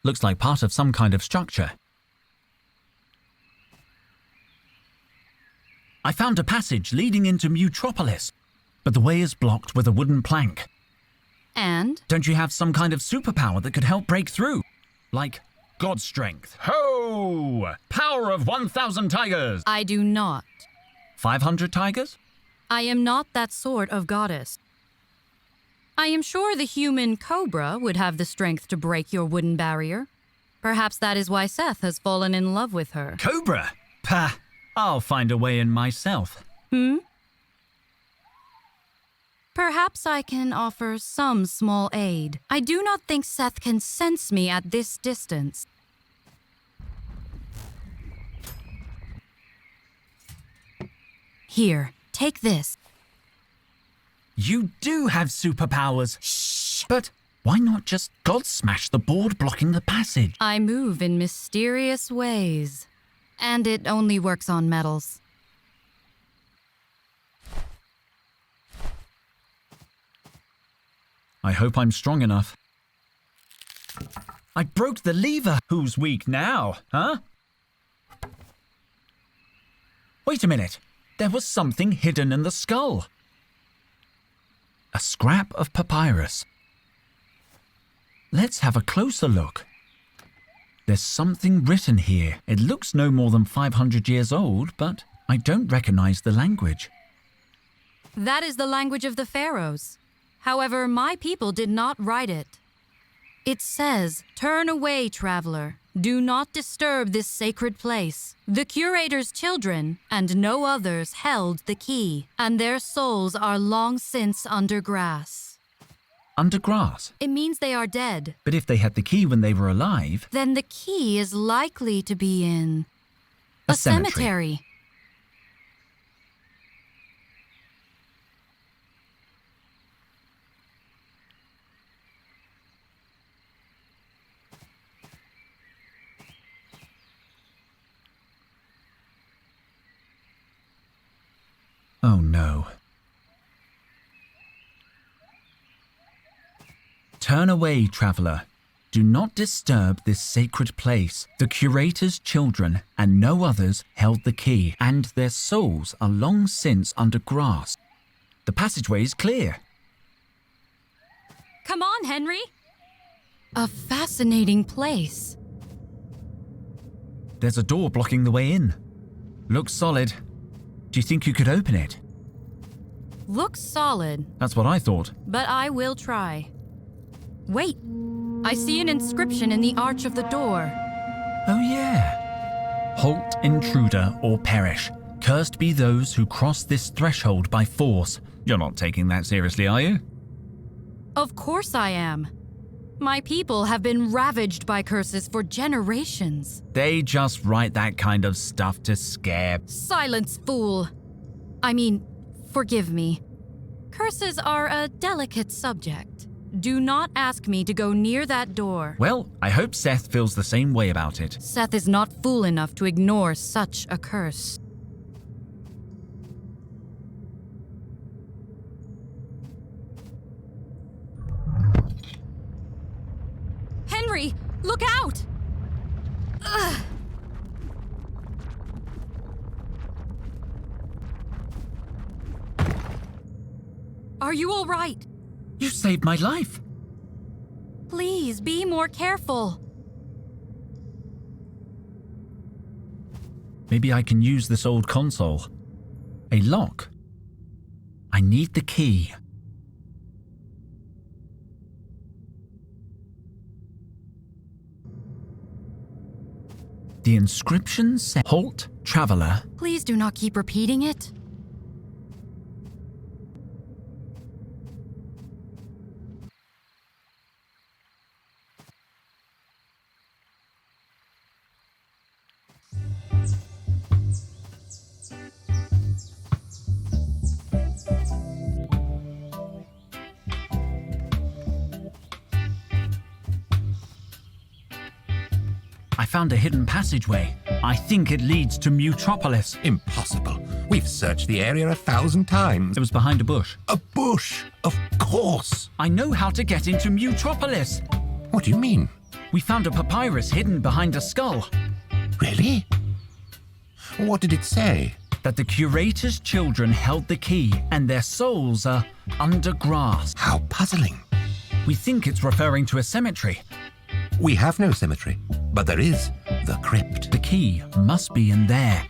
Looks like part of some kind of structure. I found a passage leading into Mutropolis, but the way is blocked with a wooden plank. And? Don't you have some kind of superpower that could help break through? Like God strength. Ho! Power of 1,000 tigers! I do not. 500 tigers? I am not that sort of goddess. I am sure the human cobra would have the strength to break your wooden barrier. Perhaps that is why Seth has fallen in love with her. Cobra? Pah! I'll find a way in myself. Perhaps I can offer some small aid. I do not think Seth can sense me at this distance. Here, take this. You do have superpowers. Shh! But why not just God smash the board blocking the passage? I move in mysterious ways. And it only works on metals. I hope I'm strong enough. I broke the lever. Who's weak now, huh? Wait a minute. There was something hidden in the skull. A scrap of papyrus. Let's have a closer look. There's something written here. It looks no more than 500 years old, but I don't recognize the language. That is the language of the pharaohs. However, my people did not write it. It says, "Turn away, traveler. Do not disturb this sacred place. The curator's children, and no others, held the key, and their souls are long since under grass." Under grass? It means they are dead. But if they had the key when they were alive... Then the key is likely to be in... A cemetery. Oh no. Turn away, traveler. Do not disturb this sacred place. The curator's children and no others held the key, and their souls are long since under grass. The passageway is clear. Come on, Henry. A fascinating place. There's a door blocking the way in. Looks solid. Do you think you could open it? Looks solid, That's what I thought. but I will try. Wait, I see an inscription in the arch of the door. Oh yeah. Halt, intruder, or perish. Cursed be those who cross this threshold by force. You're not taking that seriously, are you? Of course I am. My people have been ravaged by curses for generations. They just write that kind of stuff to scare. Silence, fool. I mean, forgive me. Curses are a delicate subject. Do not ask me to go near that door. Well, I hope Seth feels the same way about it. Seth is not fool enough to ignore such a curse. Henry, look out! Ugh. Are you all right? You saved my life. Please be more careful. Maybe I can use this old console. A lock. I need the key. The inscription says, "Halt, traveler." Please do not keep repeating it. I found a hidden passageway. I think it leads to Mutropolis. Impossible. We've searched the area 1,000 times. It was behind a bush. A bush, of course. I know how to get into Mutropolis. What do you mean? We found a papyrus hidden behind a skull. Really? What did it say? That the curator's children held the key and their souls are under grass. How puzzling. We think it's referring to a cemetery. We have no cemetery, but there is the crypt. The key must be in there.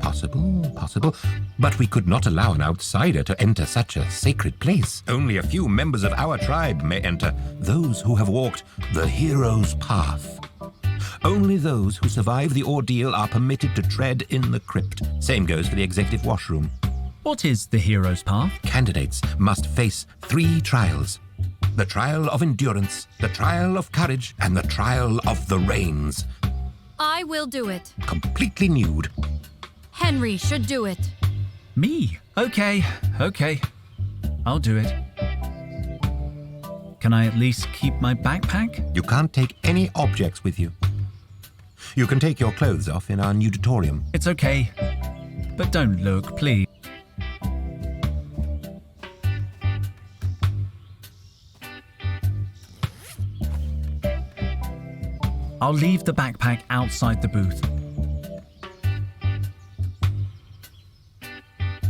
Possible. But we could not allow an outsider to enter such a sacred place. Only a few members of our tribe may enter, those who have walked the hero's path. Only those who survive the ordeal are permitted to tread in the crypt. Same goes for the executive washroom. What is the hero's path? Candidates must face 3 trials. The trial of endurance, the trial of courage, and the trial of the reins. I will do it. Completely nude. Henry should do it. Me? Okay. I'll do it. Can I at least keep my backpack? You can't take any objects with you. You can take your clothes off in our nuditorium. It's okay. But don't look, please. I'll leave the backpack outside the booth.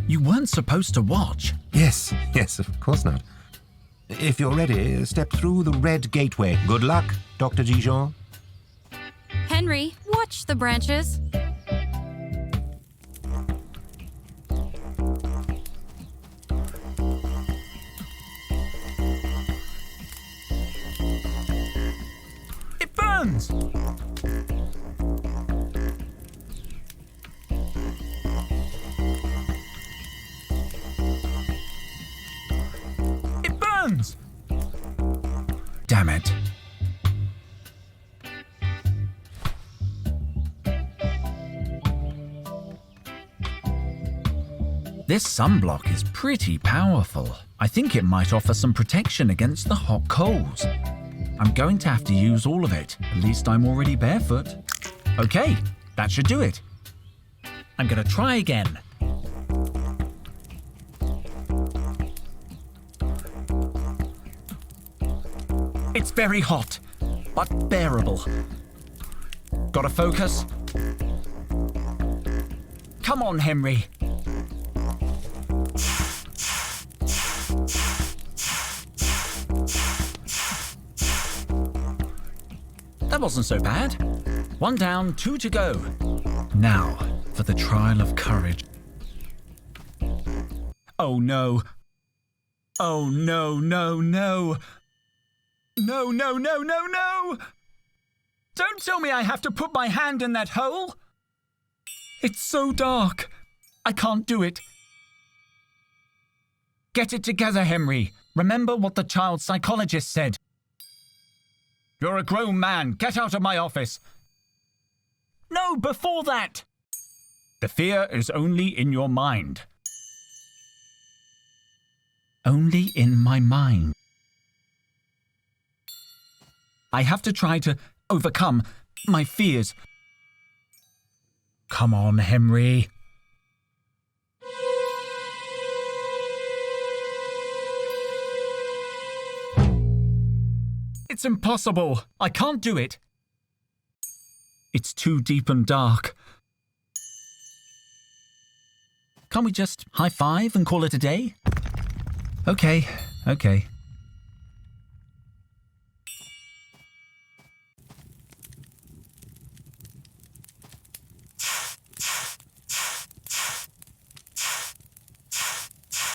You weren't supposed to watch. Yes, of course not. If you're ready, step through the red gateway. Good luck, Dr. Gijon. Henry, watch the branches. It burns! It burns! Damn it. This sunblock is pretty powerful. I think it might offer some protection against the hot coals. I'm going to have to use all of it. At least I'm already barefoot. Okay, that should do it. I'm going to try again. It's very hot, but bearable. Gotta focus. Come on, Henry. That wasn't so bad. 1 down, 2 to go. Now, for the trial of courage. Oh no. Oh no, no, no. No, no, no, no, no! Don't tell me I have to put my hand in that hole! It's so dark. I can't do it. Get it together, Henry. Remember what the child psychologist said. You're a grown man. Get out of my office. No, before that. The fear is only in your mind. Only in my mind. I have to try to overcome my fears. Come on, Henry. It's impossible. I can't do it. It's too deep and dark. Can't we just high-five and call it a day? Okay, okay.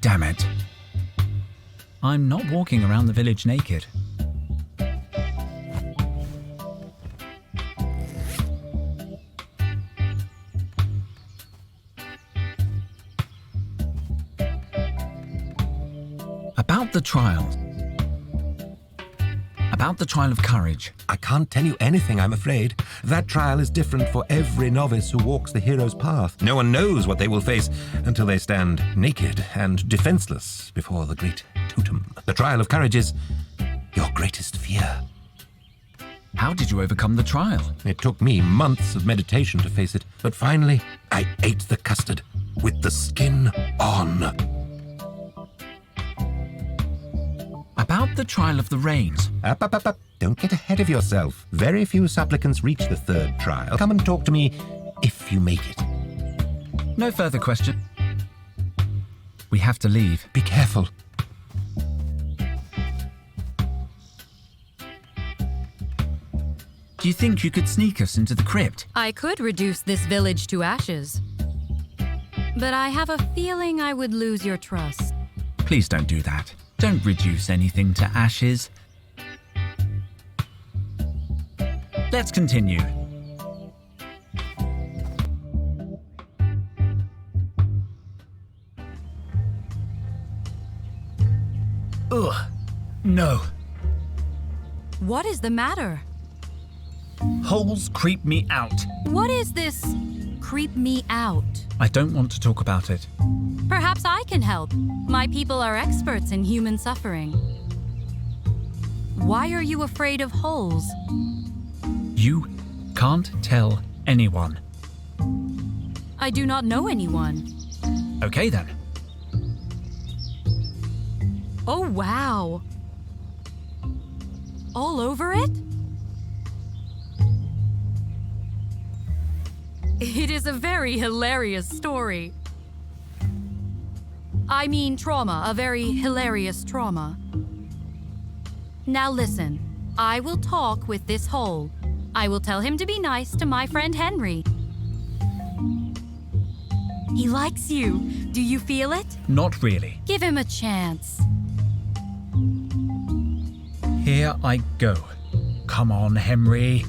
Damn it. I'm not walking around the village naked. About the trial. About the trial of courage. I can't tell you anything, I'm afraid. That trial is different for every novice who walks the hero's path. No one knows what they will face until they stand naked and defenseless before the great totem. The trial of courage is your greatest fear. How did you overcome the trial? It took me months of meditation to face it, but finally I ate the custard with the skin on. About the trial of the rains. Up, up, up, up. Don't get ahead of yourself. Very few supplicants reach the third trial. Come and talk to me if you make it. No further question. We have to leave. Be careful. Do you think you could sneak us into the crypt? I could reduce this village to ashes. But I have a feeling I would lose your trust. Please don't do that. Don't reduce anything to ashes. Let's continue. Ugh, no. What is the matter? Holes creep me out. What is this creep me out? I don't want to talk about it. Perhaps I can help. My people are experts in human suffering. Why are you afraid of holes? You can't tell anyone. I do not know anyone. Okay then. Oh, wow. All over it? It is a very hilarious story. I mean trauma, a very hilarious trauma. Now listen, I will talk with this hole. I will tell him to be nice to my friend Henry. He likes you. Do you feel it? Not really. Give him a chance. Here I go. Come on, Henry.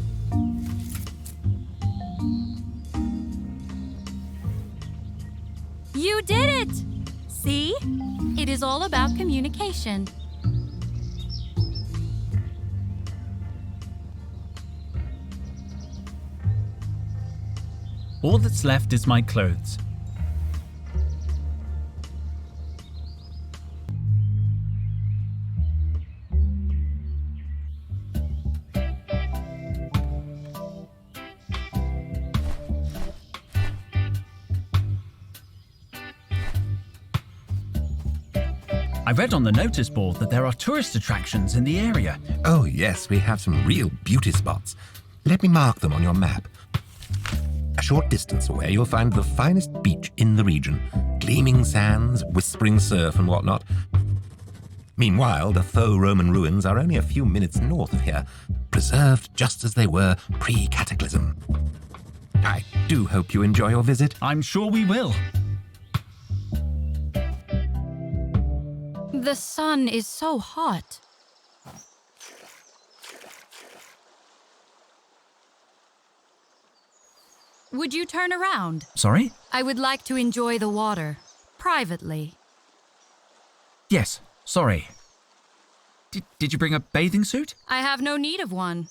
You did it! See? It is all about communication. All that's left is my clothes. I read on the notice board that there are tourist attractions in the area. Oh, yes, we have some real beauty spots. Let me mark them on your map. A short distance away, you'll find the finest beach in the region. Gleaming sands, whispering surf and whatnot. Meanwhile, the faux Roman ruins are only a few minutes north of here, preserved just as they were pre-cataclysm. I do hope you enjoy your visit. I'm sure we will. The sun is so hot. Would you turn around? Sorry? I would like to enjoy the water, privately. Yes, sorry. Did you bring a bathing suit? I have no need of one.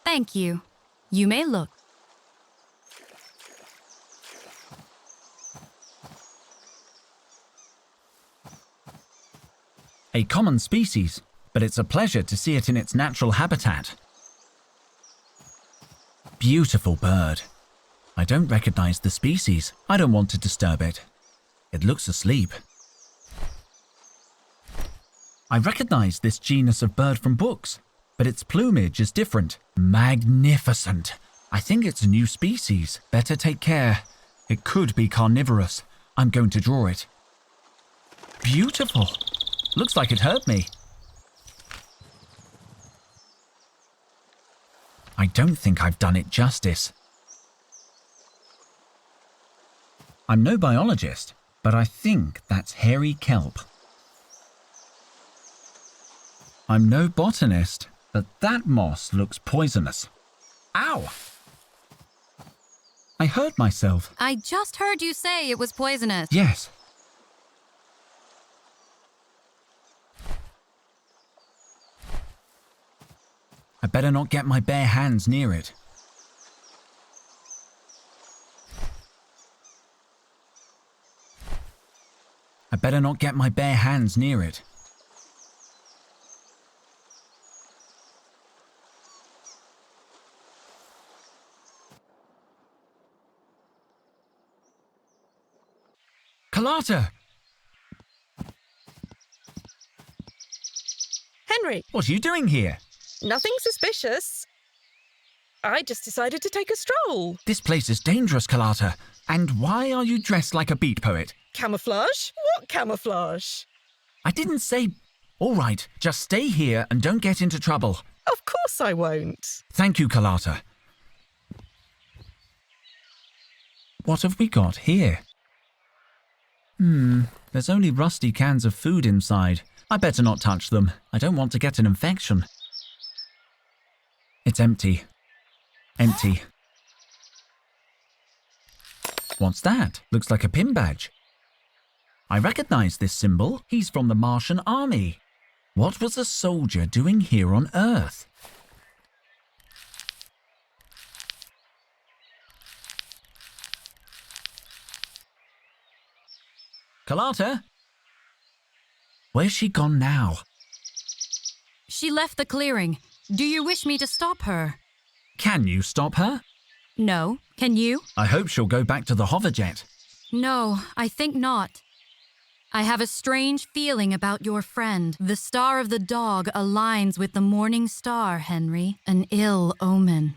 Thank you. You may look. A common species, but it's a pleasure to see it in its natural habitat. Beautiful bird. I don't recognize the species. I don't want to disturb it. It looks asleep. I recognize this genus of bird from books, but its plumage is different. Magnificent. I think it's a new species. Better take care. It could be carnivorous. I'm going to draw it. Beautiful. Looks like it hurt me. I don't think I've done it justice. I'm no biologist, but I think that's hairy kelp. I'm no botanist, but that moss looks poisonous. Ow! I hurt myself. I just heard you say it was poisonous. Yes. I better not get my bare hands near it. I better not get my bare hands near it. Carlotta! Henry, What are you doing here? nothing suspicious. I just decided to take a stroll. This place is dangerous, Carlotta. And why are you dressed like a beat poet? Camouflage? What camouflage? I didn't say... All right, just stay here and don't get into trouble. Of course I won't. Thank you, Carlotta. What have we got here? There's only rusty cans of food inside. I better not touch them. I don't want to get an infection. It's empty. Empty. What's that? Looks like a pin badge. I recognize this symbol. He's from the Martian army. What was a soldier doing here on Earth? Carlotta? Where's she gone now? She left the clearing. Do you wish me to stop her? Can you stop her? No. Can you? I hope she'll go back to the hoverjet. No, I think not. I have a strange feeling about your friend. The star of the dog aligns with the morning star, Henry. An ill omen.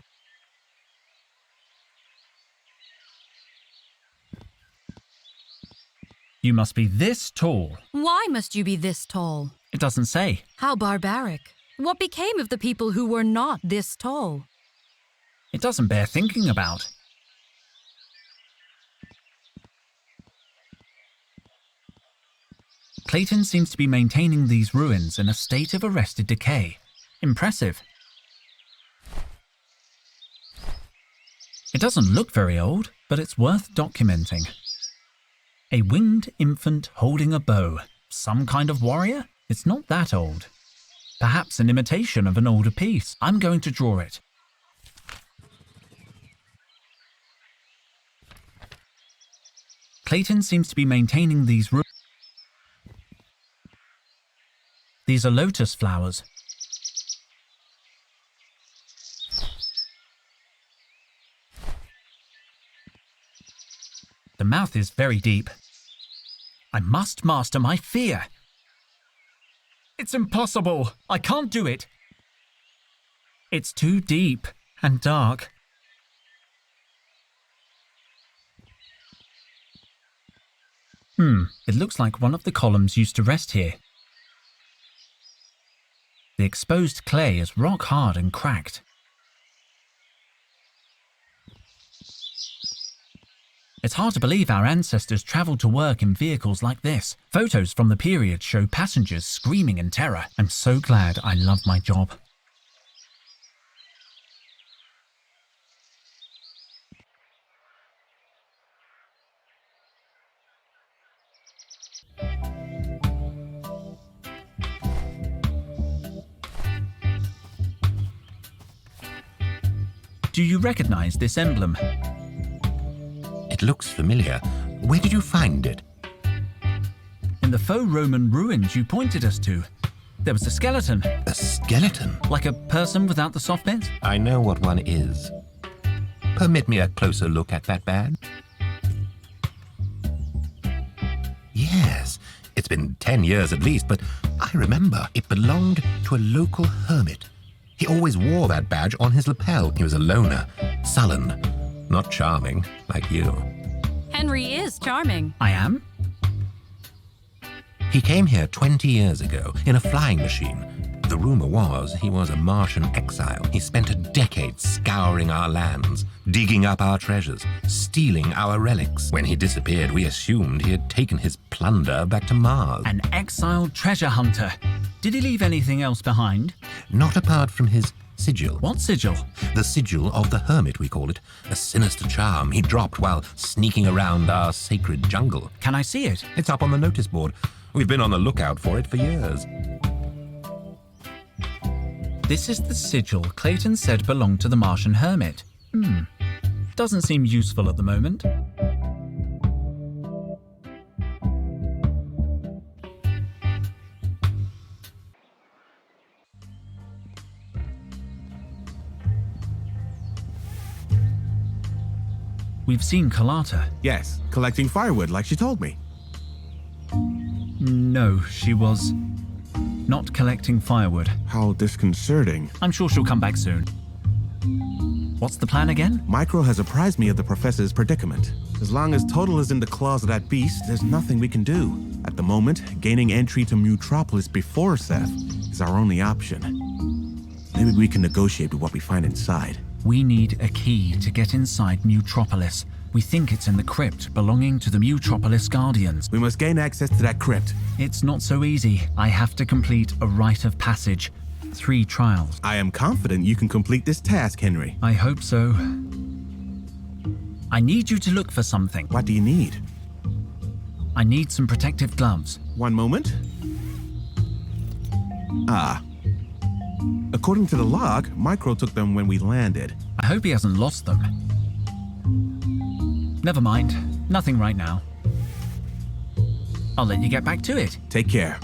You must be this tall. Why must you be this tall? It doesn't say. How barbaric. What became of the people who were not this tall? It doesn't bear thinking about. Clayton seems to be maintaining these ruins in a state of arrested decay. Impressive. It doesn't look very old, but it's worth documenting. A winged infant holding a bow. Some kind of warrior? It's not that old. Perhaps an imitation of an older piece. I'm going to draw it. Clayton seems to be maintaining these ruins. These are lotus flowers. The mouth is very deep. I must master my fear. It's impossible. I can't do it. It's too deep and dark. It looks like one of the columns used to rest here. The exposed clay is rock hard and cracked. It's hard to believe our ancestors travelled to work in vehicles like this. Photos from the period show passengers screaming in terror. I'm so glad I love my job. Do you recognize this emblem? It looks familiar. Where did you find it? In the faux Roman ruins you pointed us to, there was a skeleton, A skeleton? like a person without the soft bits. I know what one is. Permit me a closer look at that badge. Yes, it's been 10 years at least, but I remember it belonged to a local hermit. He always wore that badge on his lapel. He was a loner, sullen, not charming like you. Henry is charming. I am? He came here 20 years ago in a flying machine. The rumor was he was a Martian exile. He spent a decade scouring our lands, digging up our treasures, stealing our relics. When he disappeared, we assumed he had taken his plunder back to Mars. An exiled treasure hunter. Did he leave anything else behind? Not apart from his sigil. What sigil? The sigil of the hermit, we call it. A sinister charm he dropped while sneaking around our sacred jungle. Can I see it? It's up on the notice board. We've been on the lookout for it for years. This is the sigil Clayton said belonged to the Martian Hermit. Doesn't seem useful at the moment. We've seen Kalata. Yes, collecting firewood like she told me. No, she was not collecting firewood. How disconcerting. I'm sure she'll come back soon. What's the plan again? Micro has apprised me of the professor's predicament. As long as Total is in the claws of that beast, there's nothing we can do. At the moment, gaining entry to Mutropolis before Seth is our only option. Maybe we can negotiate with what we find inside. We need a key to get inside Mutropolis. We think it's in the crypt belonging to the Mutropolis Guardians. We must gain access to that crypt. It's not so easy. I have to complete a rite of passage. 3 trials. I am confident you can complete this task, Henry. I hope so. I need you to look for something. What do you need? I need some protective gloves. One moment. Ah. According to the log, Micro took them when we landed. I hope he hasn't lost them. Never mind. Nothing right now. I'll let you get back to it. Take care.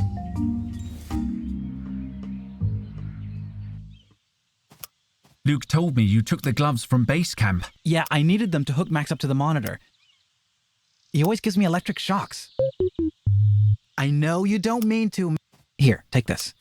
Luke told me you took the gloves from base camp. Yeah, I needed them to hook Max up to the monitor. He always gives me electric shocks. I know you don't mean to. Here, take this.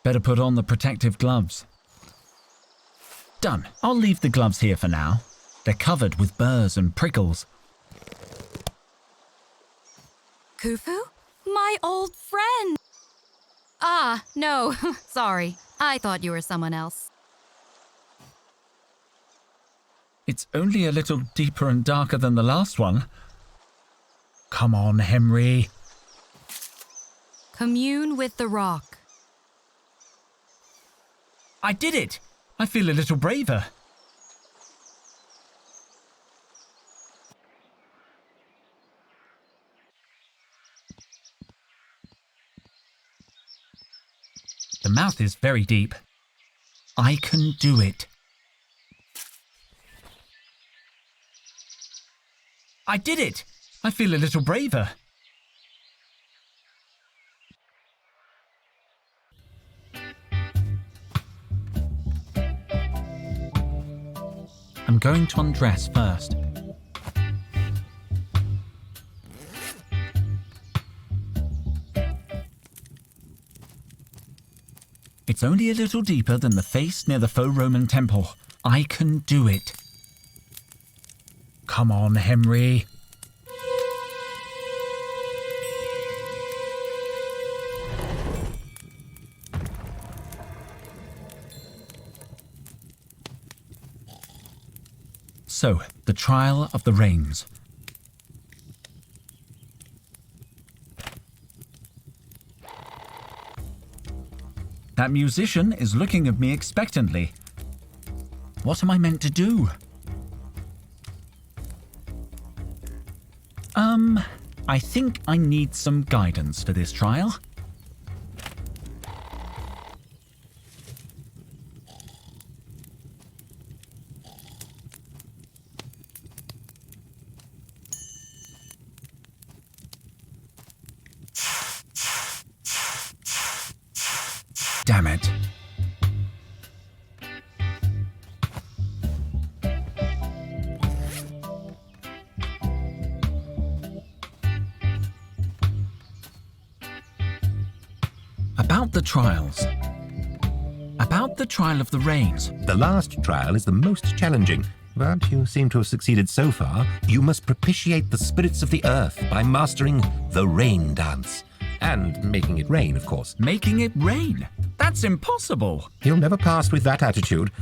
Better put on the protective gloves. Done. I'll leave the gloves here for now. They're covered with burrs and prickles. Khufu? My old friend! Ah, no, sorry. I thought you were someone else. It's only a little deeper and darker than the last one. Come on, Henry. Commune with the rock. I did it! I feel a little braver. The mouth is very deep. I can do it. I did it! I feel a little braver. I'm going to undress first. It's only a little deeper than the face near the faux Roman temple. I can do it. Come on, Henry. So, the trial of the rains. That musician is looking at me expectantly. What am I meant to do? I think I need some guidance for this trial. Damn it. About the trials. About the trial of the rains. The last trial is the most challenging, but you seem to have succeeded so far. You must propitiate the spirits of the earth by mastering the rain dance. And making it rain, of course. Making it rain? That's impossible. You'll never pass with that attitude.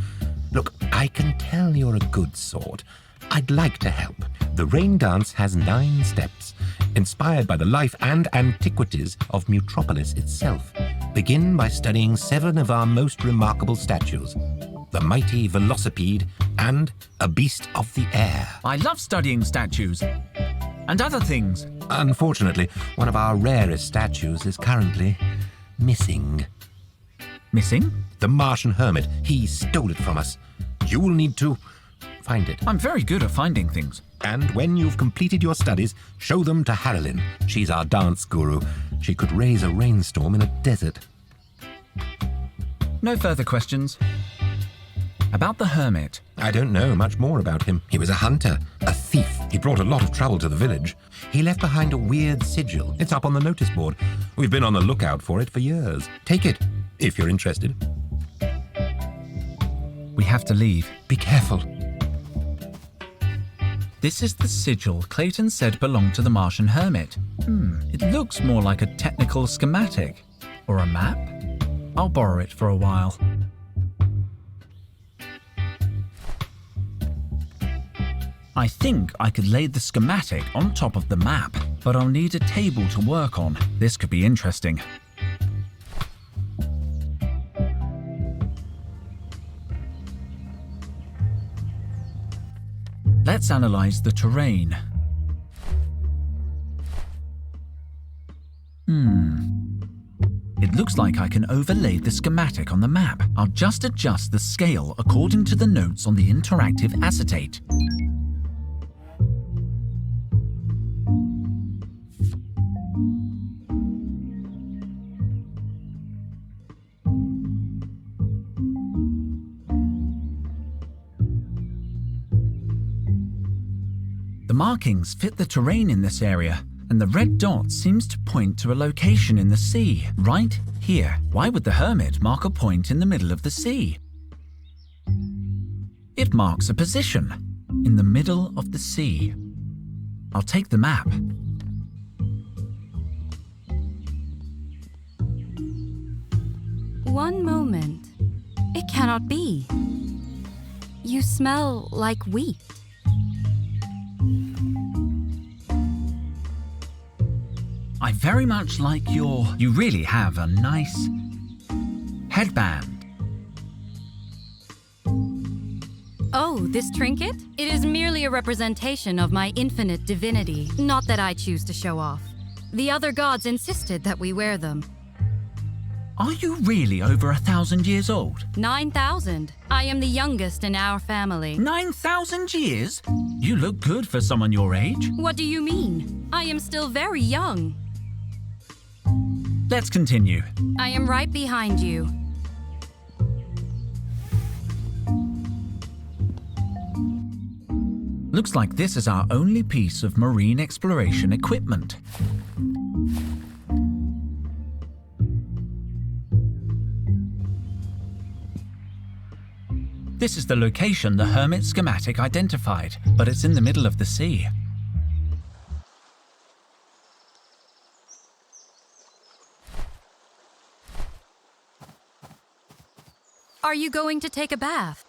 Look, I can tell you're a good sort. I'd like to help. The rain dance has 9 steps, inspired by the life and antiquities of Mutropolis itself. Begin by studying 7 of our most remarkable statues. The mighty velocipede and a beast of the air. I love studying statues. And other things. Unfortunately, one of our rarest statues is currently missing. Missing? The Martian Hermit. He stole it from us. You will need to find it. I'm very good at finding things. And when you've completed your studies, show them to Haralyn. She's our dance guru. She could raise a rainstorm in a desert. No further questions. About the hermit. I don't know much more about him. He was a hunter, a thief. He brought a lot of trouble to the village. He left behind a weird sigil. It's up on the notice board. We've been on the lookout for it for years. Take it, if you're interested. We have to leave. Be careful. This is the sigil Clayton said belonged to the Martian Hermit. It looks more like a technical schematic. Or a map? I'll borrow it for a while. I think I could lay the schematic on top of the map, but I'll need a table to work on. This could be interesting. Let's analyze the terrain. It looks like I can overlay the schematic on the map. I'll just adjust the scale according to the notes on the interactive acetate. The markings fit the terrain in this area, and the red dot seems to point to a location in the sea, right Here, why would the Hermit mark a point in the middle of the sea? It marks a position in the middle of the sea. I'll take the map. One moment. It cannot be. You smell like wheat. I very much like you really have a nice headband. Oh, this trinket? It is merely a representation of my infinite divinity, not that I choose to show off. The other gods insisted that we wear them. Are you really over 1,000 years old? 9,000. I am the youngest in our family. 9,000 years? You look good for someone your age. What do you mean? I am still very young. Let's continue. I am right behind you. Looks like this is our only piece of marine exploration equipment. This is the location the Hermit schematic identified, but it's in the middle of the sea. Are you going to take a bath?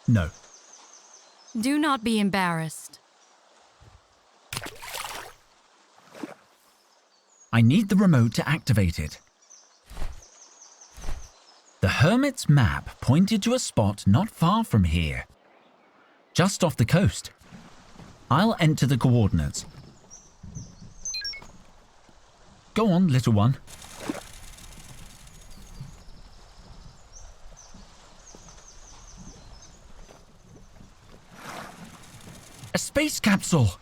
No. Do not be embarrassed. I need the remote to activate it. The Hermit's map pointed to a spot not far from here, just off the coast. I'll enter the coordinates. Go on, little one. A space capsule!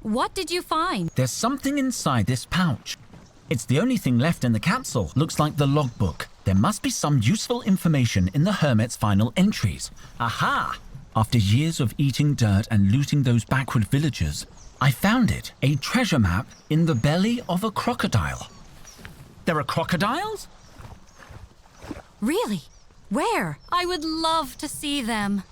What did you find? There's something inside this pouch. It's the only thing left in the capsule. Looks like the logbook. There must be some useful information in the Hermit's final entries. Aha! After years of eating dirt and looting those backward villagers, I found it. A treasure map in the belly of a crocodile. There are crocodiles? Really? Where? I would love to see them.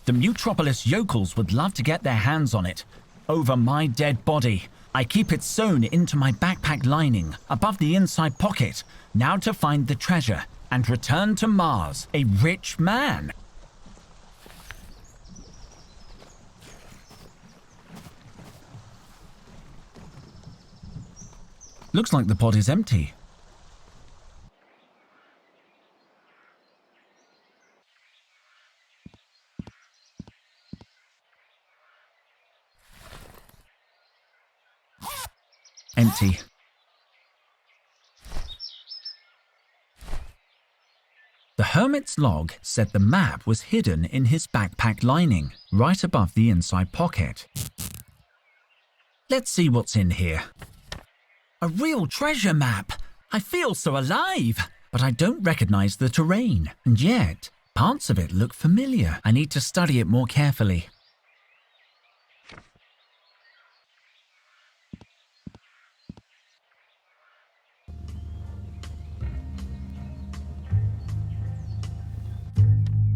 The Mutropolis yokels would love to get their hands on it. Over my dead body. I keep it sewn into my backpack lining, above the inside pocket, now to find the treasure and return to Mars, a rich man. Looks like the pod is empty. Empty. The Hermit's log said the map was hidden in his backpack lining, right above the inside pocket. Let's see what's in here. A real treasure map! I feel so alive! But I don't recognize the terrain, and yet, parts of it look familiar. I need to study it more carefully.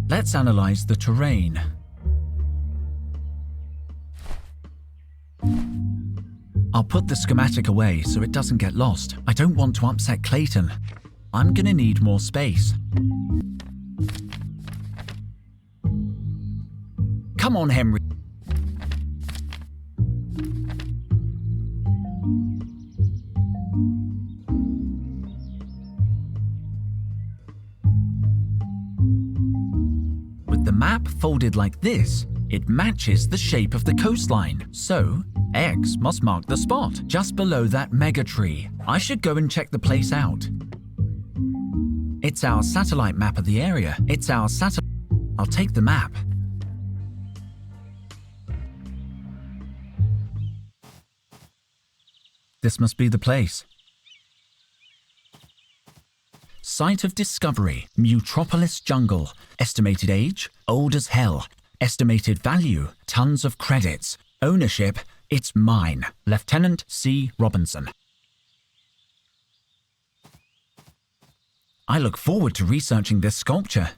Let's analyze the terrain. I'll put the schematic away so it doesn't get lost. I don't want to upset Clayton. I'm gonna need more space. Come on, Henry. With the map folded like this, it matches the shape of the coastline. So, X must mark the spot, just below that mega tree. I should go and check the place out. It's our satellite map of the area. It's our satellite. I'll take the map. This must be the place. Site of discovery, Mutropolis jungle. Estimated age, old as hell. Estimated value, tons of credits. Ownership, it's mine. Lieutenant C. Robinson. I look forward to researching this sculpture.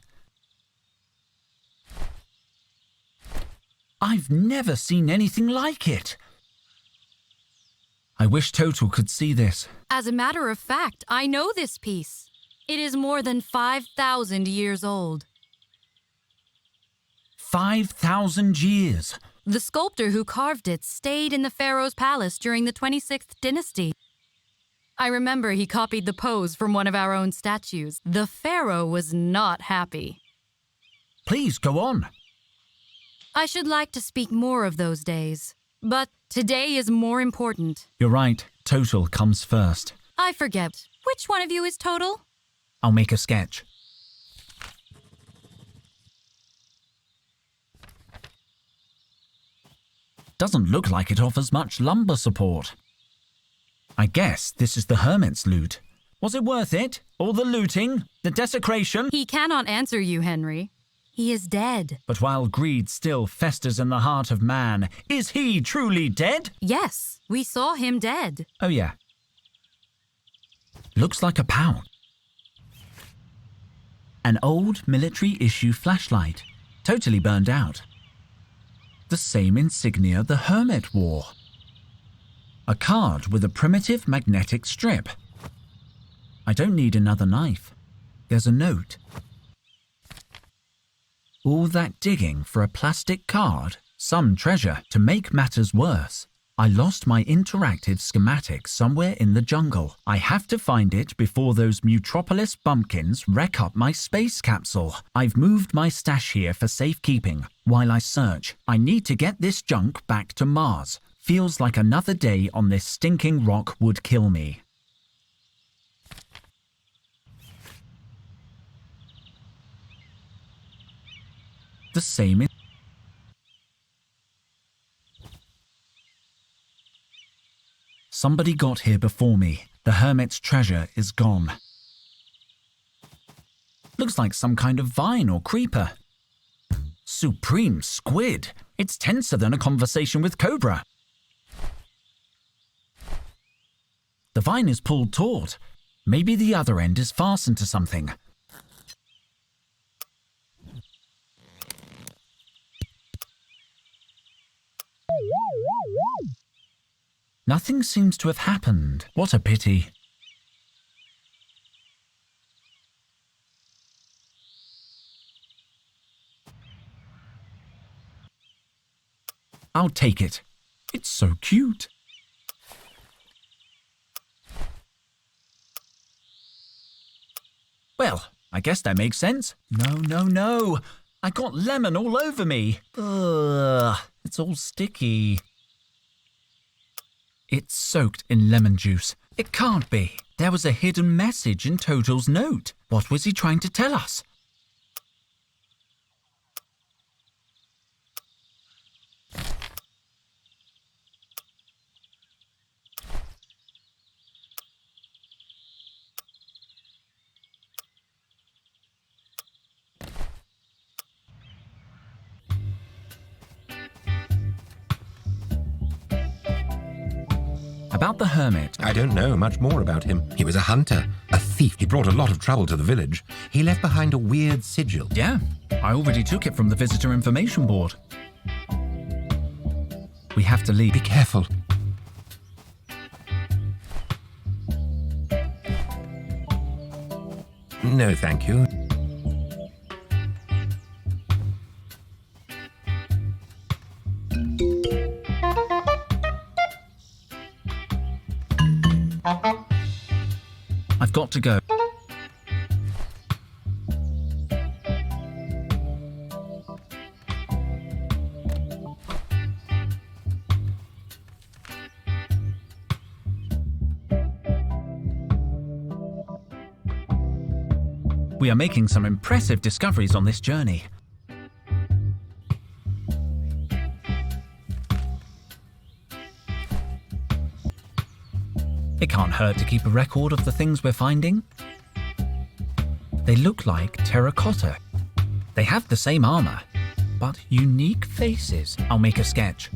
I've never seen anything like it. I wish Total could see this. As a matter of fact, I know this piece. It is more than 5,000 years old. 5,000 years. The sculptor who carved it stayed in the pharaoh's palace during the 26th dynasty. I remember he copied the pose from one of our own statues. The pharaoh was not happy. Please go on. I should like to speak more of those days, but today is more important. You're right. Total comes first. I forget. Which one of you is Total? I'll make a sketch. Doesn't look like it offers much lumber support. I guess this is the Hermit's loot. Was it worth it? All the looting? The desecration? He cannot answer you, Henry. He is dead. But while greed still festers in the heart of man, is he truly dead? Yes, we saw him dead. Oh yeah. Looks like a pouch. An old military-issue flashlight, totally burned out. The same insignia the Hermit wore. A card with a primitive magnetic strip. I don't need another knife. There's a note. All that digging for a plastic card, some treasure. To make matters worse, I lost my interactive schematic somewhere in the jungle. I have to find it before those Mutropolis bumpkins wreck up my space capsule. I've moved my stash here for safekeeping while I search. I need to get this junk back to Mars. Feels like another day on this stinking rock would kill me. The same in Somebody got here before me. The Hermit's treasure is gone. Looks like some kind of vine or creeper. Supreme squid. It's tenser than a conversation with Cobra. The vine is pulled taut. Maybe the other end is fastened to something. Nothing seems to have happened. What a pity. I'll take it. It's so cute. Well, I guess that makes sense. No. I got lemon all over me. Ugh, it's all sticky. It's soaked in lemon juice. It can't be. There was a hidden message in Total's note. What was he trying to tell us? About the Hermit. I don't know much more about him. He was a hunter, a thief. He brought a lot of trouble to the village. He left behind a weird sigil. Yeah, I already took it from the visitor information board. We have to leave. Be careful. No, thank you. I've got to go. We are making some impressive discoveries on this journey. It can't hurt to keep a record of the things we're finding. They look like terracotta. They have the same armor, but unique faces. I'll make a sketch.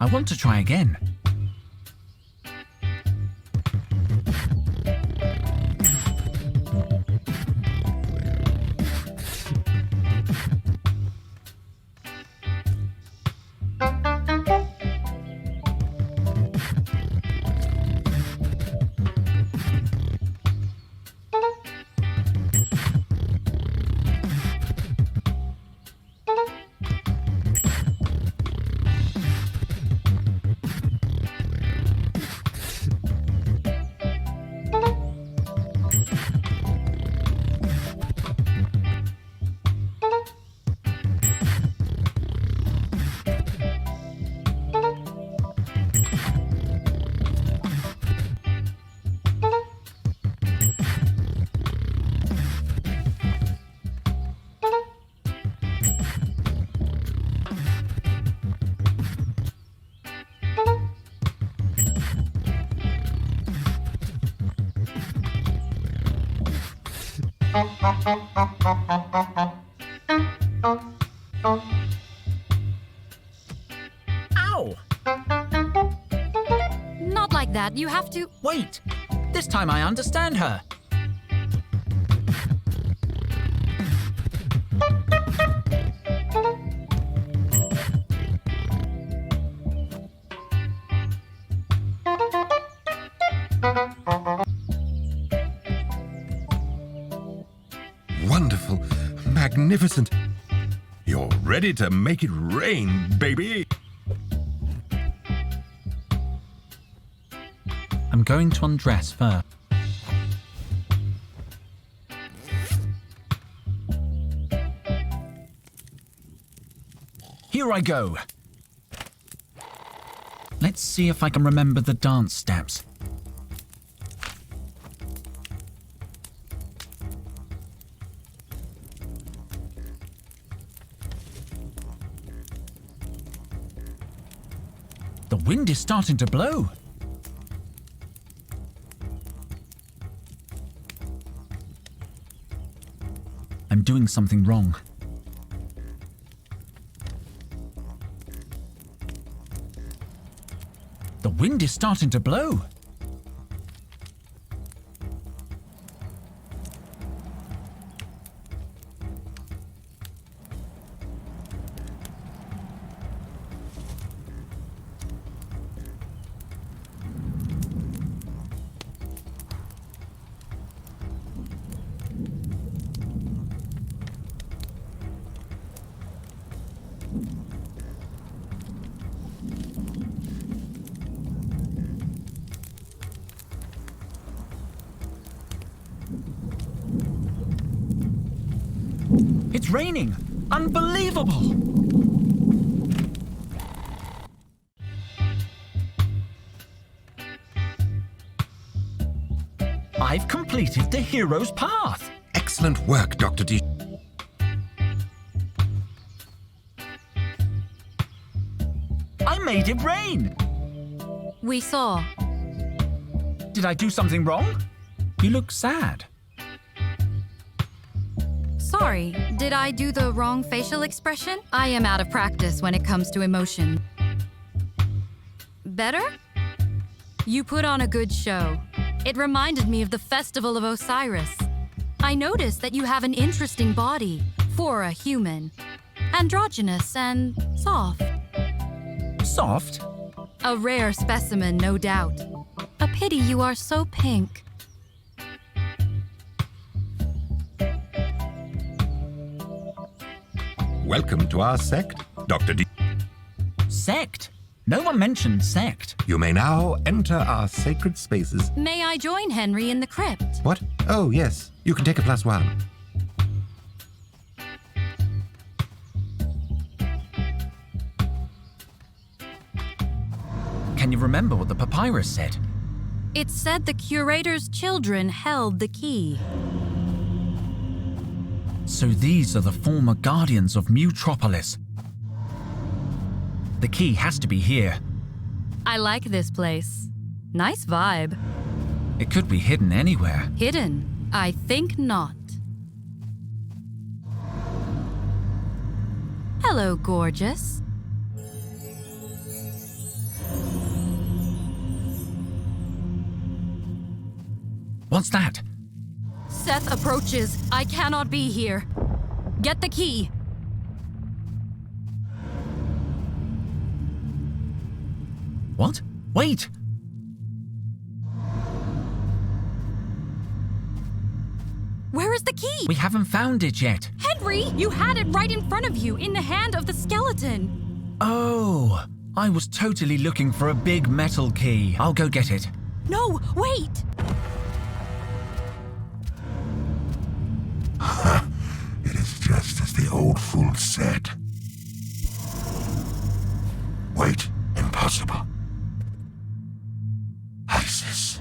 I want to try again. Ow! Not like that. You have to. Wait! This time I understand her. Wonderful, magnificent. You're ready to make it rain, baby. I'm going to undress first. Here I go. Let's see if I can remember the dance steps. The wind is starting to blow. I'm doing something wrong. The wind is starting to blow. It's raining! Unbelievable! I've completed the hero's path! Excellent work, Dr. D. I made it rain! We saw. Did I do something wrong? You look sad. Sorry, did I do the wrong facial expression? I am out of practice when it comes to emotion. Better? You put on a good show. It reminded me of the Festival of Osiris. I noticed that you have an interesting body for a human. Androgynous and soft. Soft? A rare specimen, no doubt. A pity you are so pink. Welcome to our sect, Dr. D. Sect? No one mentioned sect. You may now enter our sacred spaces. May I join Henry in the crypt? What? Oh, yes. You can take a +1. Can you remember what the papyrus said? It said the curator's children held the key. So these are the former guardians of Mutropolis. The key has to be here. I like this place. Nice vibe. It could be hidden anywhere. Hidden? I think not. Hello, gorgeous. What's that? Seth approaches. I cannot be here. Get the key. What? Wait! Where is the key? We haven't found it yet. Henry, you had it right in front of you, in the hand of the skeleton. Oh, I was totally looking for a big metal key. I'll go get it. No, wait! It is just as the old fool said. Wait, impossible. ISIS.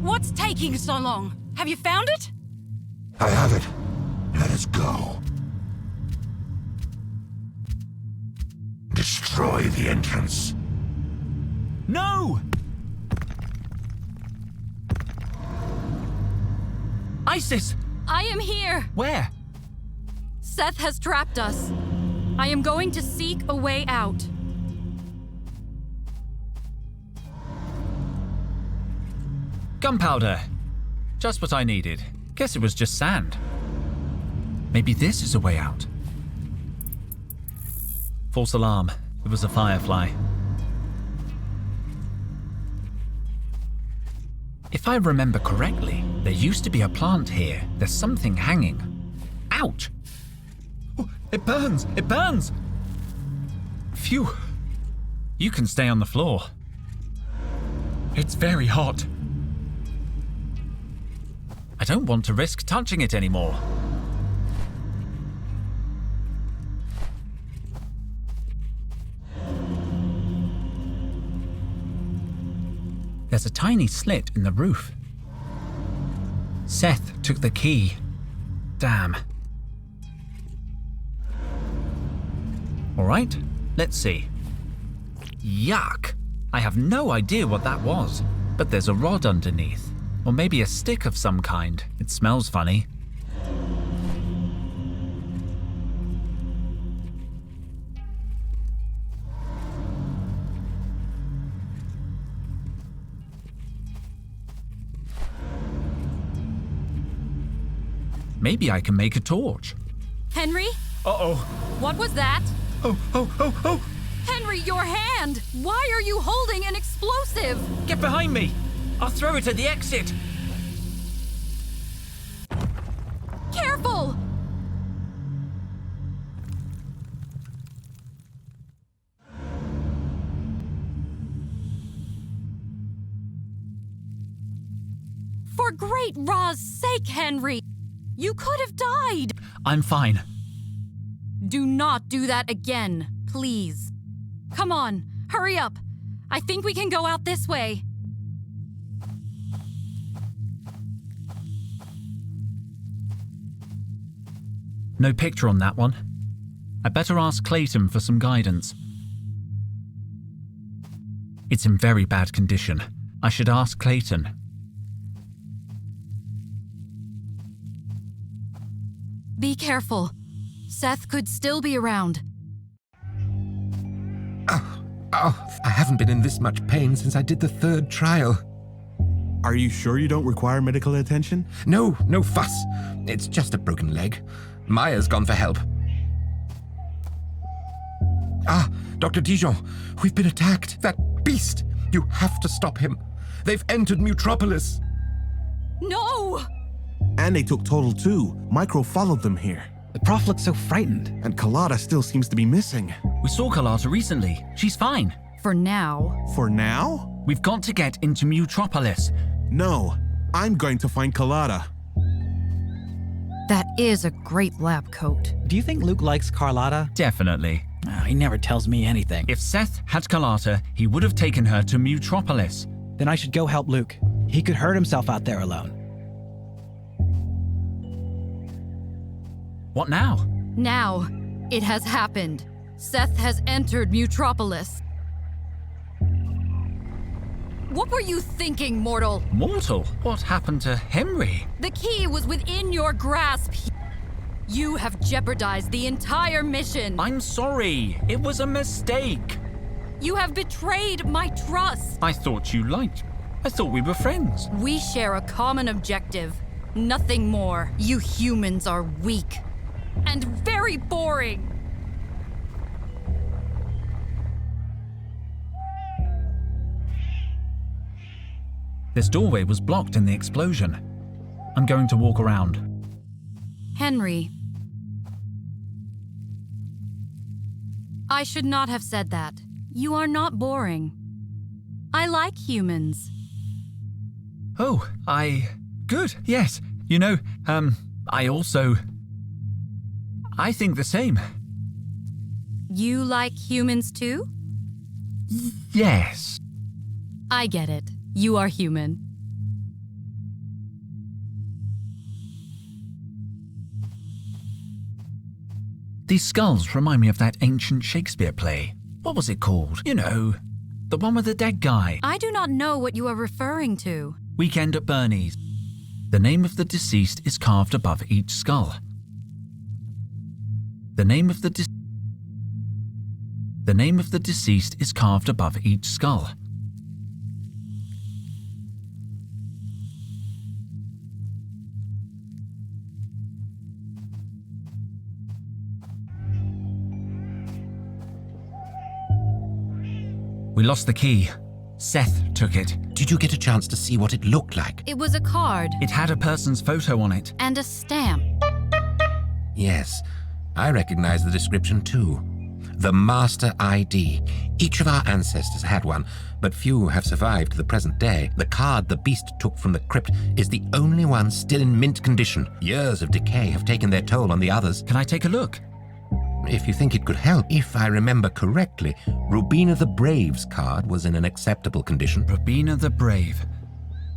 What's taking so long? Have you found it? I have it. Let us go. Destroy the entrance. No! ISIS! I am here. Where? Seth has trapped us. I am going to seek a way out. Gunpowder. Just what I needed. Guess it was just sand. Maybe this is a way out. False alarm. It was a firefly. If I remember correctly, there used to be a plant here. There's something hanging. Ouch! Oh, it burns! It burns! Phew. You can stay on the floor. It's very hot. I don't want to risk touching it anymore. There's a tiny slit in the roof. Seth took the key. Damn. All right, let's see. Yuck! I have no idea what that was, but there's a rod underneath. Or maybe a stick of some kind. It smells funny. Maybe I can make a torch. Henry? Uh-oh. What was that? Oh! Henry, your hand! Why are you holding an explosive? Get behind me! I'll throw it at the exit! Careful! For great Ra's sake, Henry! You could have died! I'm fine. Do not do that again, please. Come on, hurry up. I think we can go out this way. No picture on that one. I better ask Clayton for some guidance. It's in very bad condition. I should ask Clayton. Be careful. Seth could still be around. I haven't been in this much pain since I did the 3rd trial. Are you sure you don't require medical attention? No fuss. It's just a broken leg. Maya's gone for help. Dr. Dijon, we've been attacked. That beast! You have to stop him. They've entered Mutropolis. No! And they took Total too. Micro followed them here. The prof looks so frightened. And Carlotta still seems to be missing. We saw Carlotta recently. She's fine. For now. For now? We've got to get into Mutropolis. No, I'm going to find Carlotta. That is a great lab coat. Do you think Luke likes Carlotta? Definitely. Oh, he never tells me anything. If Seth had Carlotta, he would have taken her to Mutropolis. Then I should go help Luke. He could hurt himself out there alone. What now? Now, it has happened. Seth has entered Mutropolis. What were you thinking, mortal? Mortal? What happened to Henry? The key was within your grasp. You have jeopardized the entire mission. I'm sorry. It was a mistake. You have betrayed my trust. I thought you liked. I thought we were friends. We share a common objective. Nothing more. You humans are weak and very boring. This doorway was blocked in the explosion. I'm going to walk around. Henry. I should not have said that. You are not boring. I like humans. Oh, Good, yes. You know, I think the same. You like humans too? Yes. I get it. You are human. These skulls remind me of that ancient Shakespeare play. What was it called? You know, the one with the dead guy. I do not know what you are referring to. Weekend at Bernie's. The name of the deceased is carved above each skull. The name of the deceased is carved above each skull. We lost the key. Seth took it. Did you get a chance to see what it looked like? It was a card It had a person's photo on it. and a stamp. Yes, I recognize the description too. The Master ID. Each of our ancestors had one, but few have survived to the present day. The card the beast took from the crypt is the only one still in mint condition. Years of decay have taken their toll on the others. Can I take a look? If you think it could help, if I remember correctly, Rubina the Brave's card was in an acceptable condition. Rubina the Brave.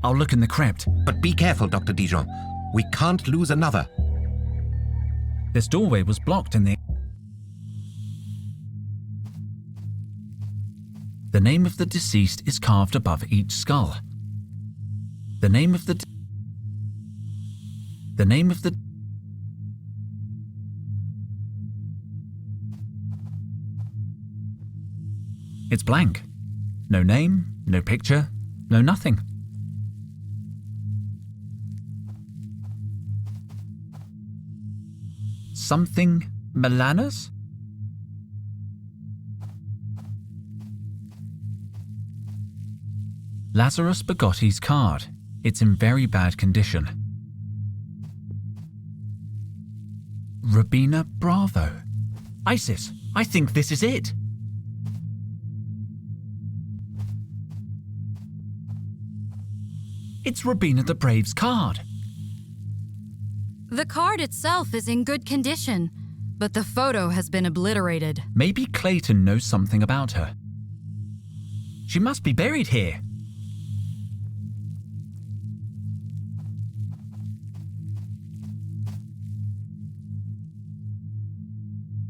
I'll look in the crypt. But be careful, Dr. Dijon. We can't lose another. This doorway was blocked in the... The name of the deceased is carved above each skull. The name of the... It's blank. No name, no picture, no nothing. Something Melanus? Lazarus Bugotti's card. It's in very bad condition. Rubina Bravo. Isis, I think this is it. It's Rubina the Brave's card. The card itself is in good condition, but the photo has been obliterated. Maybe Clayton knows something about her. She must be buried here.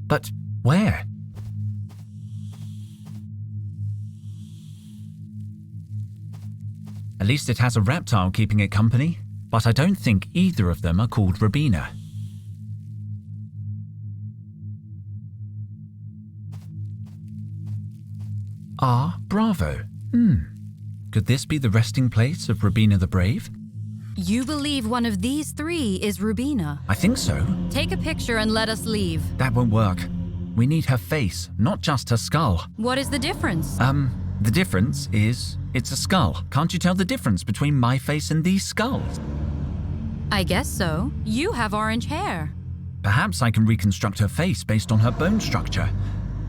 But where? At least it has a reptile keeping it company, but I don't think either of them are called Rubina. Bravo. Could this be the resting place of Rubina the Brave? You believe one of these three is Rubina. I think so. Take a picture and let us leave. That won't work. We need her face, not just her skull. What is the difference? The difference is it's a skull. Can't you tell the difference between my face and these skulls? I guess so. You have orange hair. Perhaps I can reconstruct her face based on her bone structure.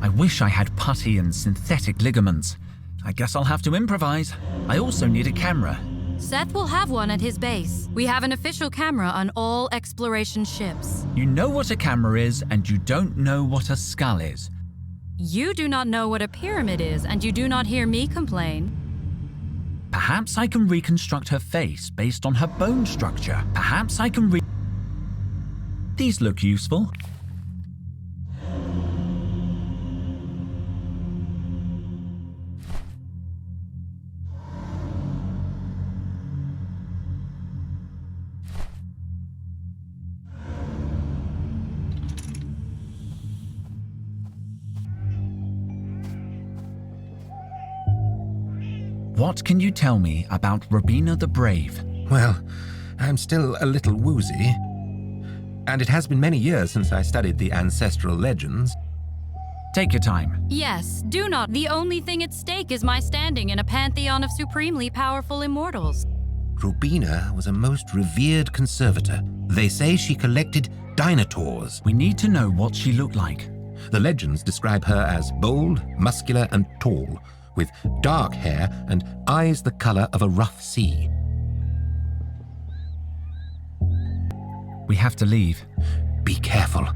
I wish I had putty and synthetic ligaments. I guess I'll have to improvise. I also need a camera. Seth will have one at his base. We have an official camera on all exploration ships. You know what a camera is, and you don't know what a skull is. You do not know what a pyramid is, and you do not hear me complain. Perhaps I can reconstruct her face based on her bone structure. Perhaps I can These look useful. What can you tell me about Robina the Brave? Well, I'm still a little woozy. And it has been many years since I studied the ancestral legends. Take your time. Yes, do not. The only thing at stake is my standing in a pantheon of supremely powerful immortals. Robina was a most revered conservator. They say she collected dinosaurs. We need to know what she looked like. The legends describe her as bold, muscular, and tall, with dark hair and eyes the color of a rough sea. We have to leave. Be careful.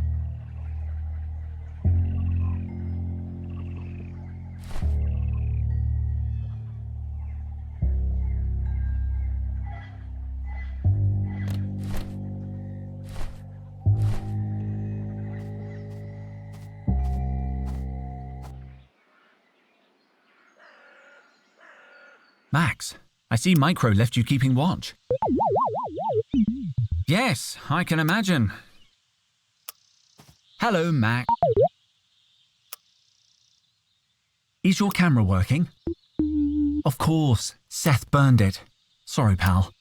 Max, I see Micro left you keeping watch. Yes, I can imagine. Hello, Max. Is your camera working? Of course, Seth burned it. Sorry, pal.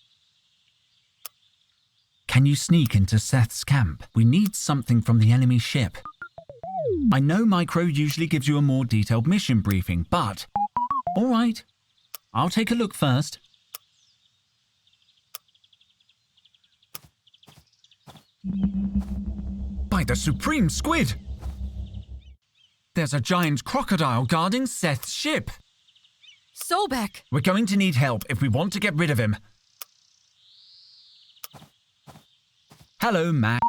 Can you sneak into Seth's camp? We need something from the enemy ship. I know Micro usually gives you a more detailed mission briefing, but... All right. I'll take a look first. By the Supreme Squid! There's a giant crocodile guarding Seth's ship. Sobek! We're going to need help if we want to get rid of him. Hello, Mac.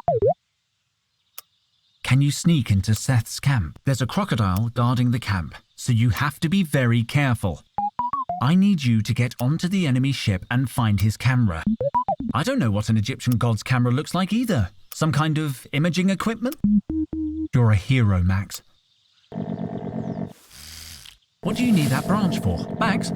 Can you sneak into Seth's camp? There's a crocodile guarding the camp, so you have to be very careful. I need you to get onto the enemy ship and find his camera. I don't know what an Egyptian god's camera looks like either. Some kind of imaging equipment? You're a hero, Max. What do you need that branch for, Max?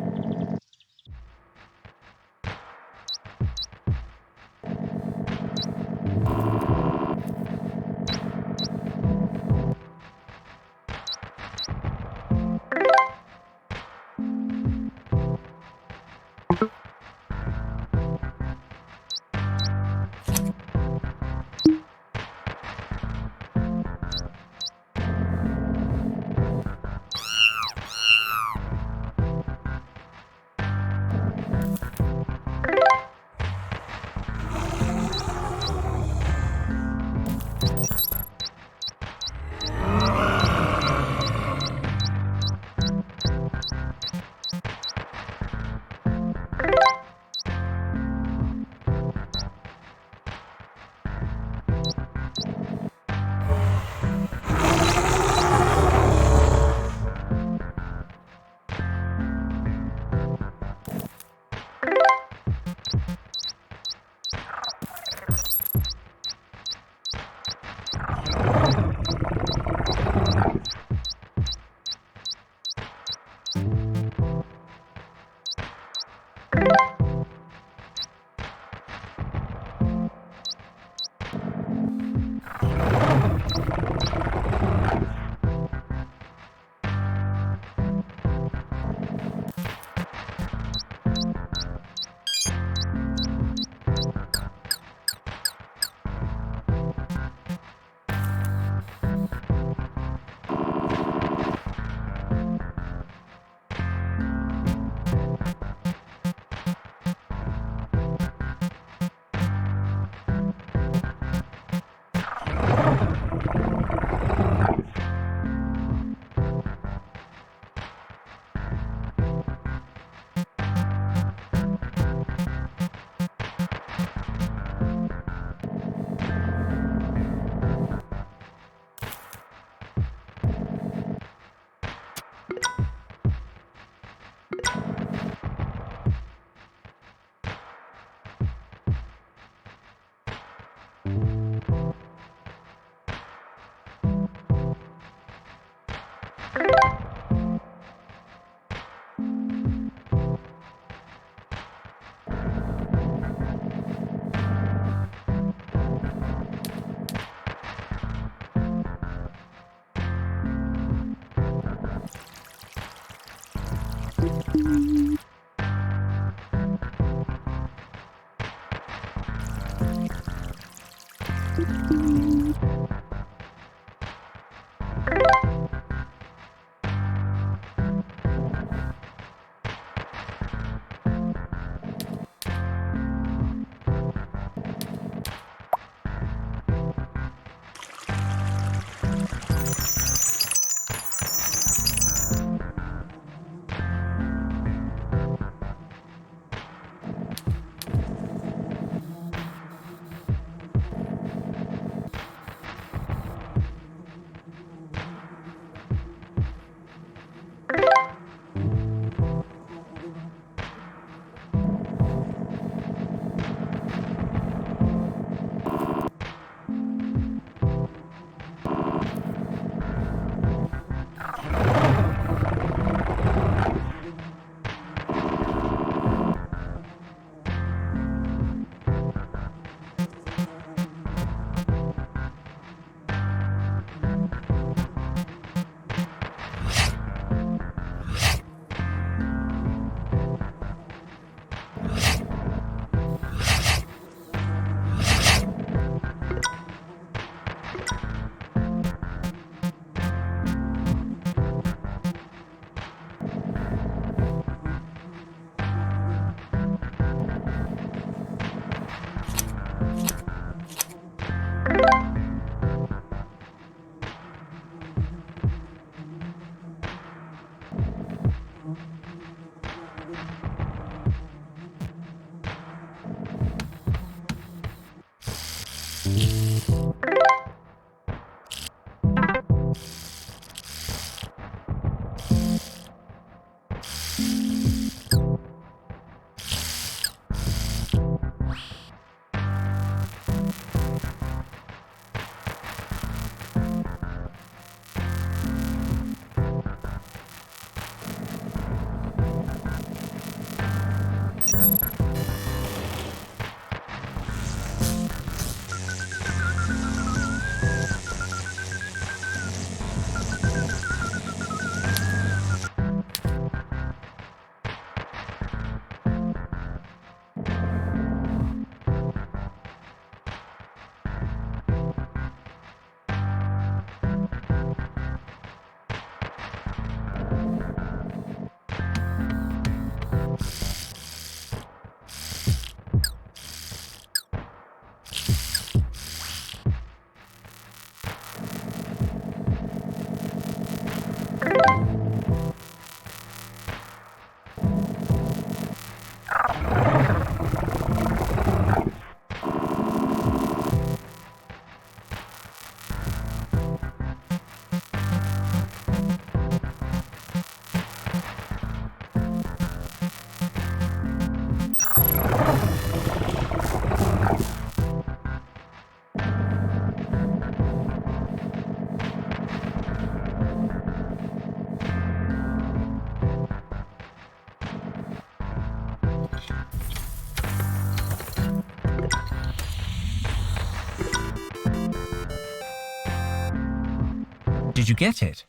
Did you get it?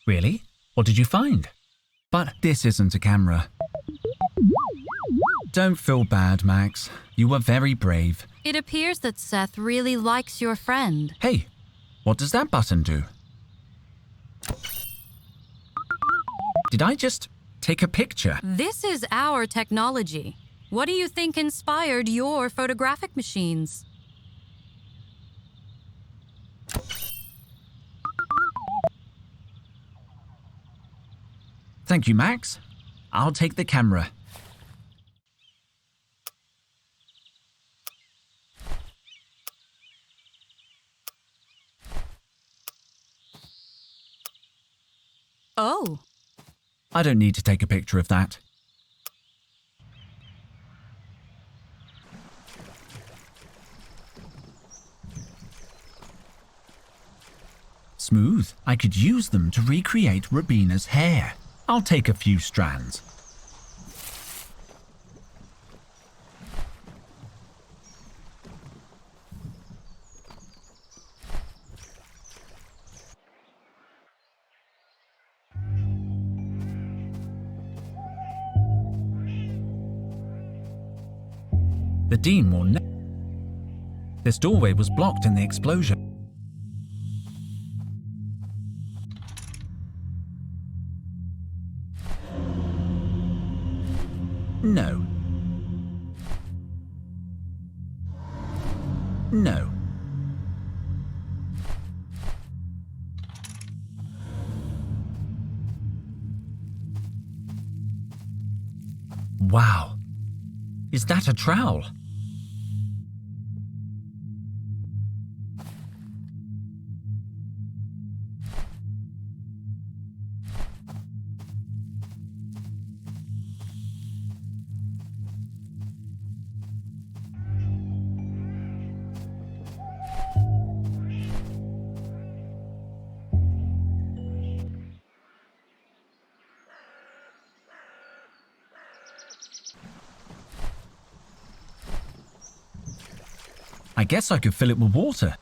Really? What did you find? But this isn't a camera. Don't feel bad, Max. You were very brave. It appears that Seth really likes your friend. Hey, what does that button do? Did I just take a picture? This is our technology. What do you think inspired your photographic machines? Thank you, Max. I'll take the camera. Oh. I don't need to take a picture of that. smooth, I could use them to recreate Rubina's hair. I'll take a few strands. The Dean will This doorway was blocked in the explosion. No. No. Wow. Is that a trowel? I guess I could fill it with water.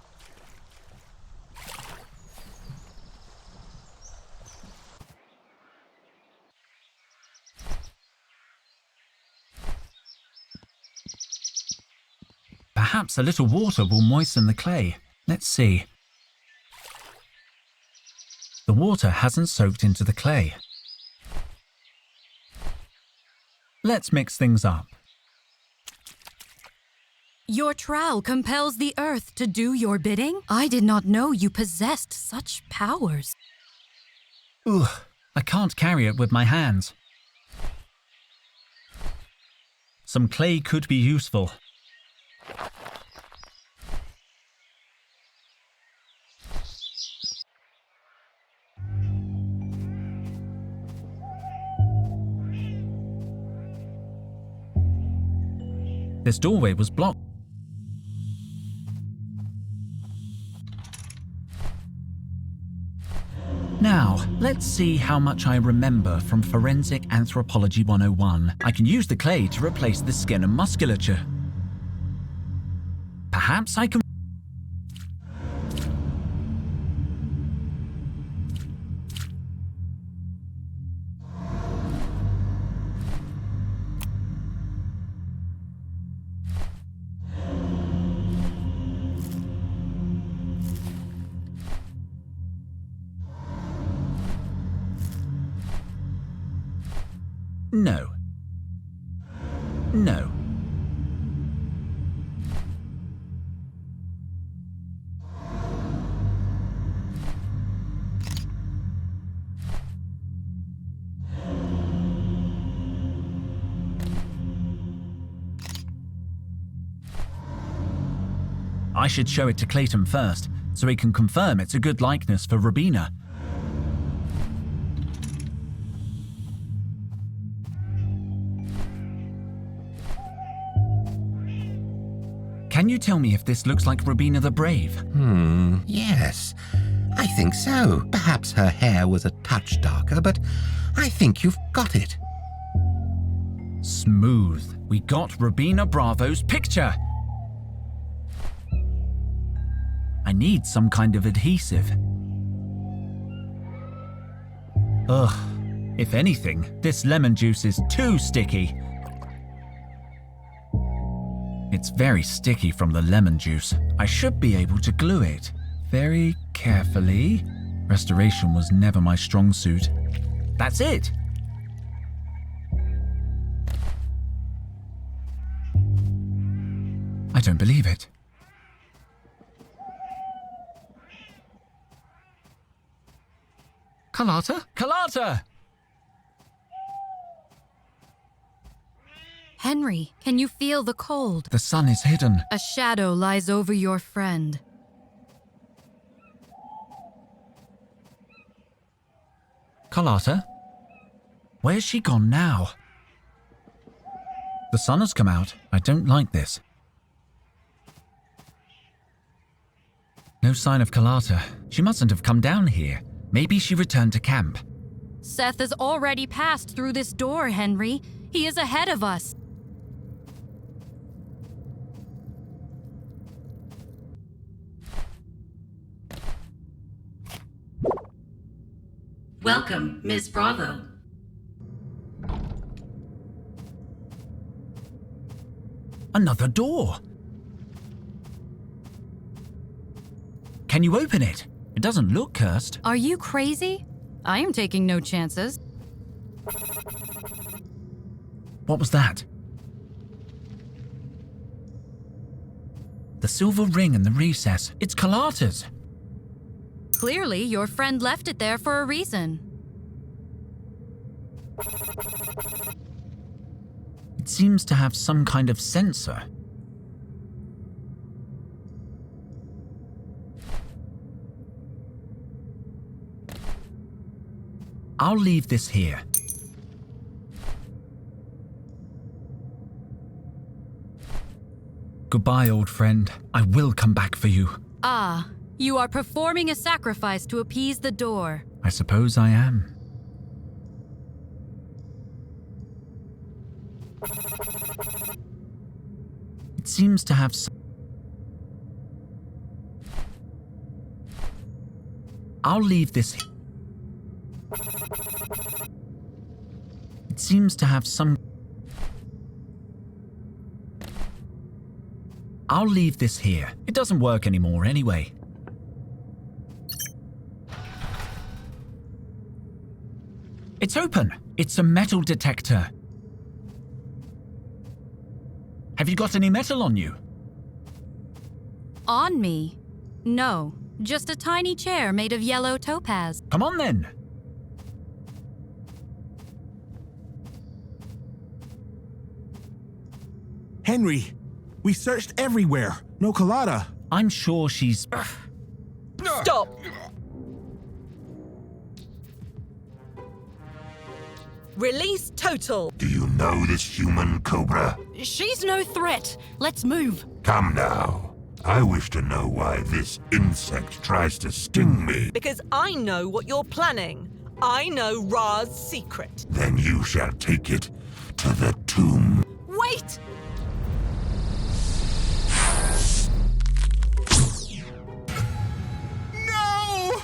Perhaps a little water will moisten the clay. Let's see. The water hasn't soaked into the clay. Let's mix things up. Your trowel compels the earth to do your bidding? I did not know you possessed such powers. Ugh, I can't carry it with my hands. Some clay could be useful. This doorway was blocked. Now, let's see how much I remember from Forensic Anthropology 101. I can use the clay to replace the skin and musculature. Perhaps I can... No. No. I should show it to Clayton first, so he can confirm it's a good likeness for Rubina. Can you tell me if this looks like Rubina the Brave? Yes. I think so. Perhaps her hair was a touch darker, but I think you've got it. Smooth. We got Rubina Bravo's picture. I need some kind of adhesive. Ugh. If anything, this lemon juice is too sticky. It's very sticky from the lemon juice. I should be able to glue it. Very carefully. Restoration was never my strong suit. That's it! I don't believe it. Carlotta? Carlotta! Henry, can you feel the cold? The sun is hidden. A shadow lies over your friend. Carlotta? Where's she gone now? The sun has come out. I don't like this. No sign of Kalata. She mustn't have come down here. Maybe she returned to camp. Seth has already passed through this door, Henry. He is ahead of us. Welcome, Ms. Bravo. Another door. Can you open it? It doesn't look cursed. Are you crazy? I am taking no chances. What was that? The silver ring in the recess. It's Kalata's. Clearly, your friend left it there for a reason. It seems to have some kind of sensor. I'll leave this here. Goodbye, old friend. I will come back for you. Ah, you are performing a sacrifice to appease the door. I suppose I am. It seems to have some... I'll leave this here. It seems to have some... I'll leave this here. It doesn't work anymore anyway. It's open. It's a metal detector. Have you got any metal on you? On me? No, just a tiny chair made of yellow topaz. Come on then. Henry, we searched everywhere. No Kalata. I'm sure she's... Stop! Release Total. Do you know this human, Cobra? She's no threat. Let's move. Come now. I wish to know why this insect tries to sting me. Because I know what you're planning. I know Ra's secret. Then you shall take it to the tomb. Wait! No!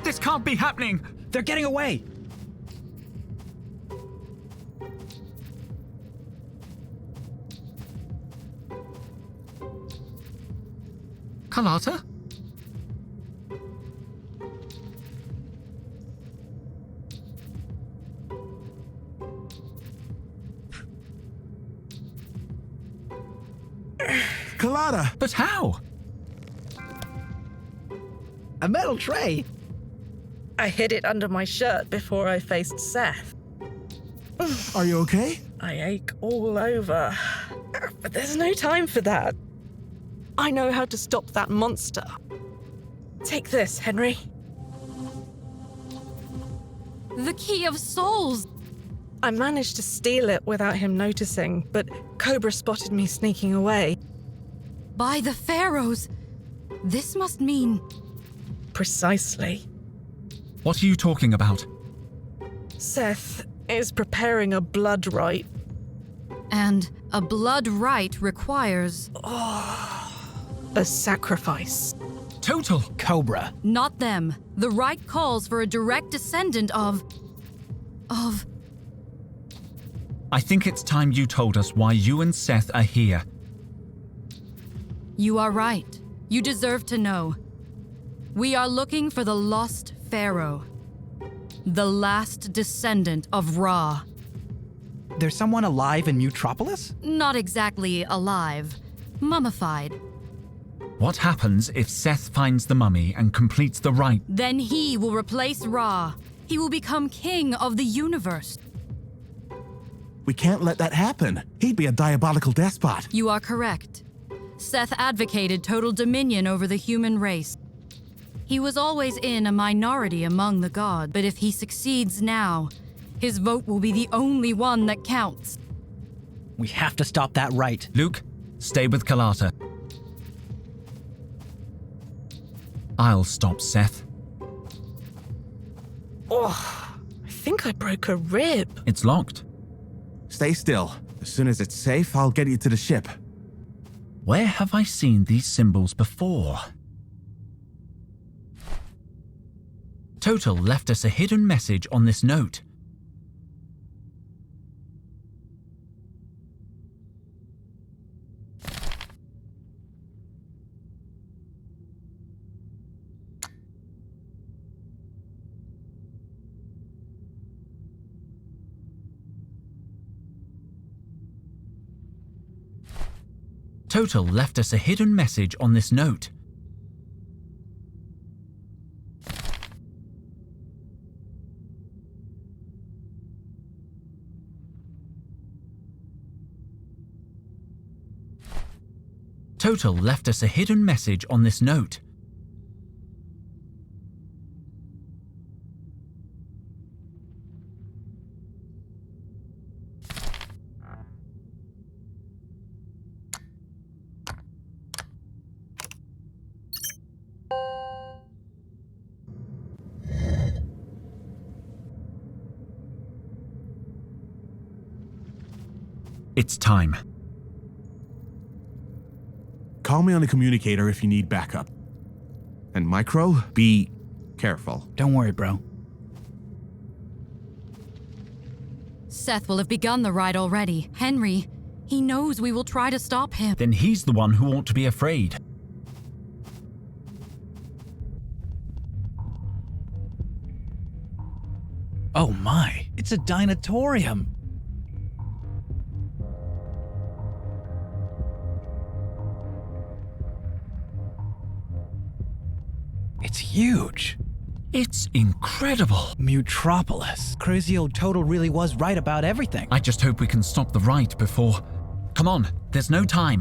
This can't be happening! They're getting away! Kalata? Kalata! But how? A metal tray! I hid it under my shirt before I faced Seth. Are you okay? I ache all over. But there's no time for that. I know how to stop that monster. Take this, Henry. The Key of Souls! I managed to steal it without him noticing, but Cobra spotted me sneaking away. By the pharaohs! This must mean... Precisely. What are you talking about? Seth is preparing a blood rite. And a blood rite requires... A sacrifice. Total! Cobra. Not them. The rite calls for a direct descendant of... I think it's time you told us why you and Seth are here. You are right. You deserve to know. We are looking for the lost pharaoh. The last descendant of Ra. There's someone alive in Mutropolis? Not exactly alive. Mummified. What happens if Seth finds the mummy and completes the rite? Then he will replace Ra. He will become king of the universe. We can't let that happen. He'd be a diabolical despot. You are correct. Seth advocated total dominion over the human race. He was always in a minority among the gods, but if he succeeds now, His vote will be the only one that counts. We have to stop that right. Luke, stay with Kalata. I'll stop Seth. Oh, I think I broke a rib. It's locked. Stay still. As soon as it's safe, I'll get you to the ship. Where have I seen these symbols before? Total left us a hidden message on this note. Total left us a hidden message on this note. Total left us a hidden message on this note. It's time. Call me on the communicator if you need backup. And Micro, be careful. Don't worry, bro. Seth will have begun the ride already. Henry, he knows we will try to stop him. Then he's the one who ought to be afraid. Oh my, it's a dinosaurium. It's huge. It's incredible. Mutropolis. Crazy old Total really was right about everything. I just hope we can stop the ride before... Come on, there's no time.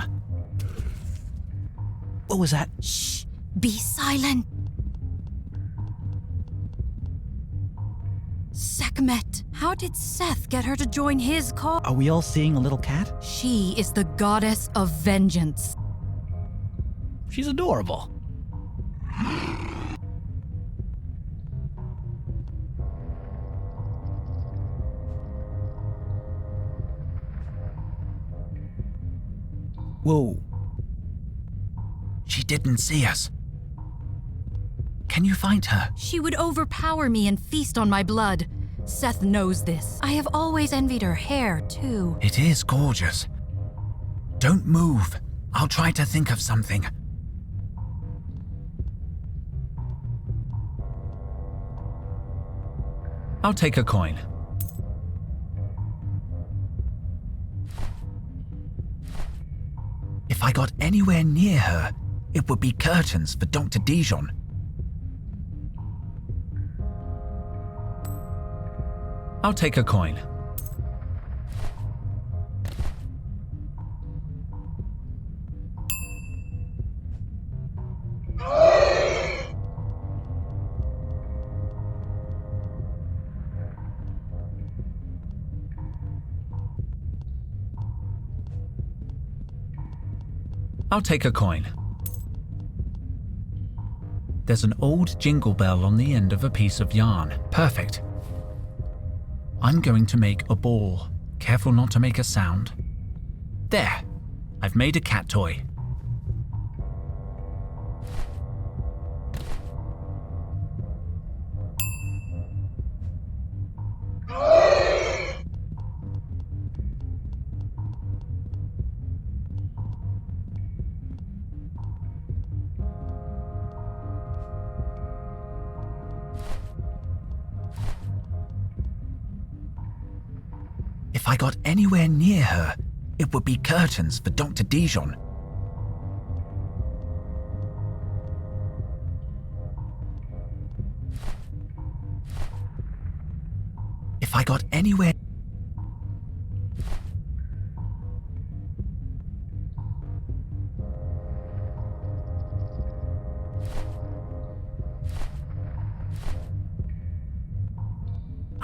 What was that? Shh, be silent. Sekhmet, how did Seth get her to join his cause? Are we all seeing a little cat? She is the goddess of vengeance. She's adorable. Whoa. She didn't see us. Can you find her? She would overpower me and feast on my blood. Seth knows this. I have always envied her hair, too. It is gorgeous. Don't move. I'll try to think of something. I'll take a coin. If I got anywhere near her, it would be curtains for Dr. Dijon. I'll take a coin. I'll take a coin. There's an old jingle bell on the end of a piece of yarn. Perfect. I'm going to make a ball. Careful not to make a sound. There. I've made a cat toy. If I got anywhere near her, it would be curtains for Dr. Dijon. If I got anywhere...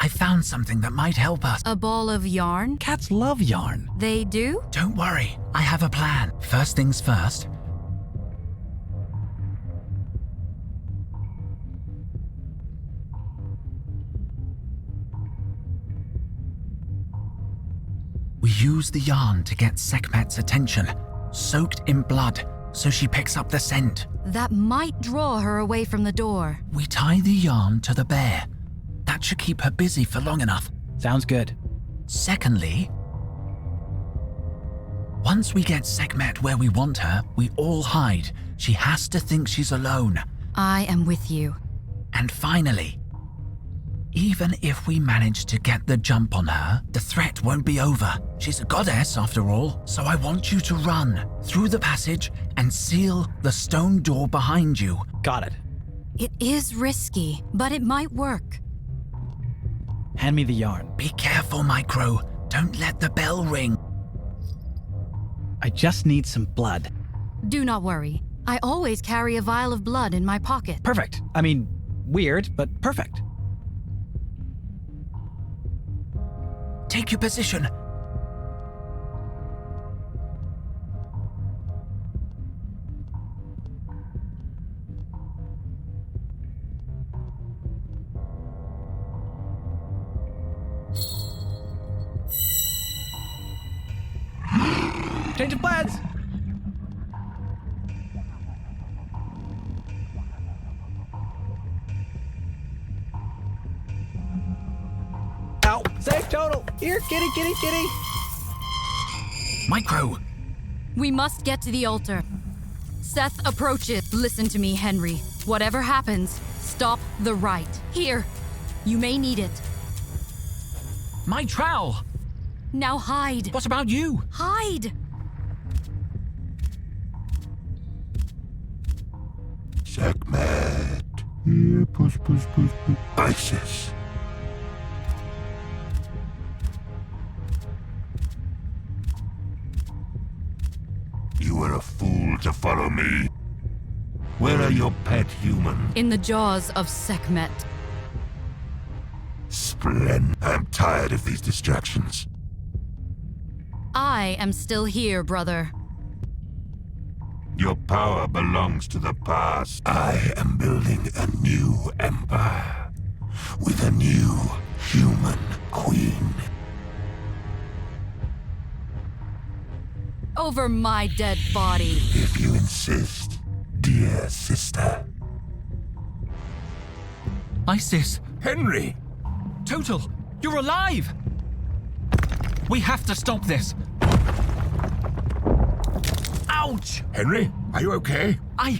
found something that might help us. A ball of yarn? Cats love yarn. They do? Don't worry, I have a plan. First things first. We use the yarn to get Sekhmet's attention, soaked in blood, so she picks up the scent. That might draw her away from the door. We tie the yarn to the bear. That should keep her busy for long enough. Sounds good. Secondly, once we get Sekhmet where we want her, we all hide. She has to think she's alone. I am with you. And finally, even if we manage to get the jump on her, the threat won't be over. She's a goddess after all, so I want you to run through the passage and seal the stone door behind you. Got it. It is risky, but it might work. Hand me the yarn. Be careful, Micro. Don't let the bell ring. I just need some blood. Do not worry. I always carry a vial of blood in my pocket. Perfect. I mean, weird, but perfect. Take your position. Change of plans! Ow! Safe total! Here, kitty, kitty, kitty! Micro, We must get to the altar. Seth approaches. Listen to me, Henry. Whatever happens, stop the rite. Here. You may need it. my trowel. Now hide. What about you? Hide! Sekhmet. Here, push, push, push, push. Isis. You were a fool to follow me. Where are your pet human? In the jaws of Sekhmet. Splendid. I'm tired of these distractions. I am still here, brother. Your power belongs to the past. I am building a new empire with a new human queen. Over my dead body. If you insist, dear sister. Isis, Henry! Total, you're alive! We have to stop this. Ouch! Henry, are you okay? I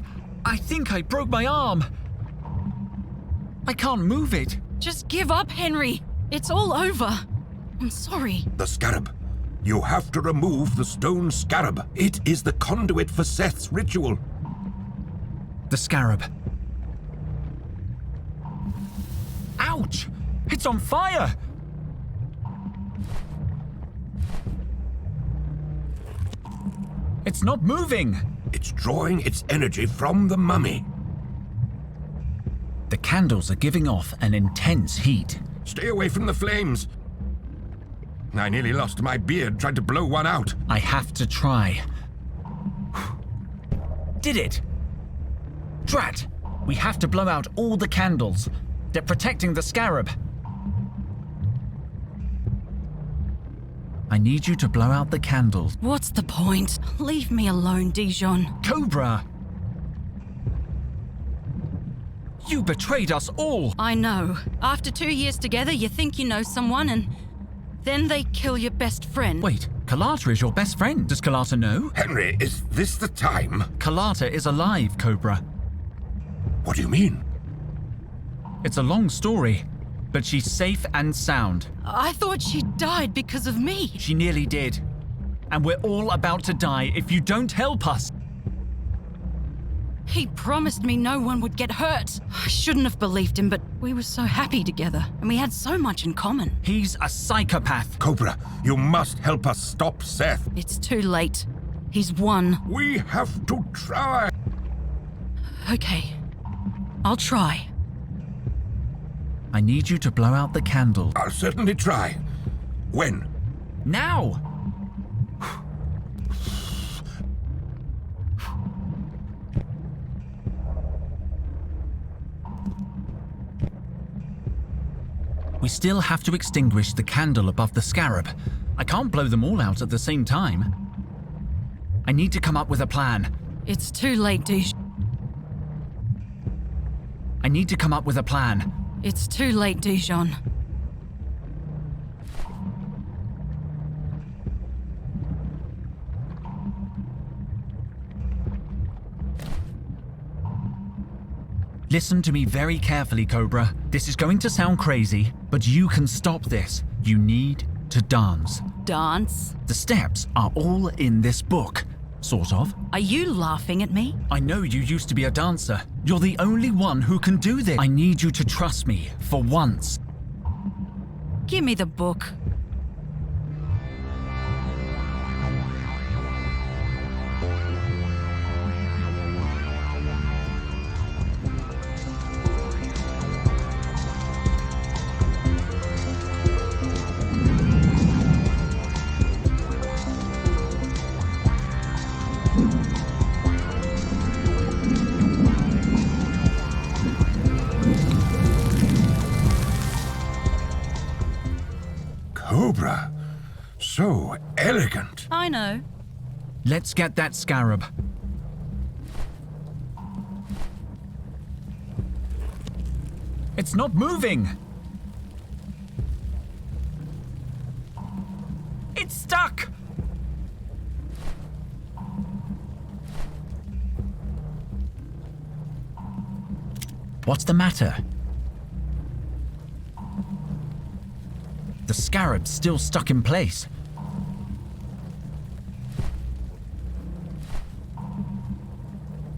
think I broke my arm. I can't move it. Just give up, Henry. It's all over. I'm sorry. The scarab. You have to remove the stone scarab. It is the conduit for Seth's ritual. The scarab. Ouch! It's on fire! It's not moving! It's drawing its energy from the mummy. The candles are giving off an intense heat. Stay away from the flames. I nearly lost my beard trying to blow one out. I have to try. Did it! Drat! We have to blow out all the candles. They're protecting the scarab. I need you to blow out the candles. What's the point? Leave me alone, Dijon. Cobra! You betrayed us all! I know. After 2 years together, you think you know someone, and then they kill your best friend. Wait, Kalata is your best friend. Does Kalata know? Henry, is this the time? Kalata is alive, Cobra. What do you mean? It's a long story, but she's safe and sound. I thought she died because of me. She nearly did. And we're all about to die if you don't help us. He promised me no one would get hurt. I shouldn't have believed him, but we were so happy together, and we had so much in common. He's a psychopath. Cobra, you must help us stop Seth. It's too late. He's won. We have to try. Okay. I'll try. I need you to blow out the candle. I'll certainly try. When? Now! We still have to extinguish the candle above the scarab. I can't blow them all out at the same time. I need to come up with a plan. It's too late, Dijon. I need to come up with a plan. It's too late, Dijon. Listen to me very carefully, Cobra. This is going to sound crazy, but you can stop this. You need to dance. Dance? The steps are all in this book. Sort of. Are you laughing at me? I know you used to be a dancer. You're the only one who can do this. I need you to trust me, for once. Give me the book. Cobra. So elegant. I know. Let's get that scarab. It's not moving! It's stuck! What's the matter? The scarab's still stuck in place.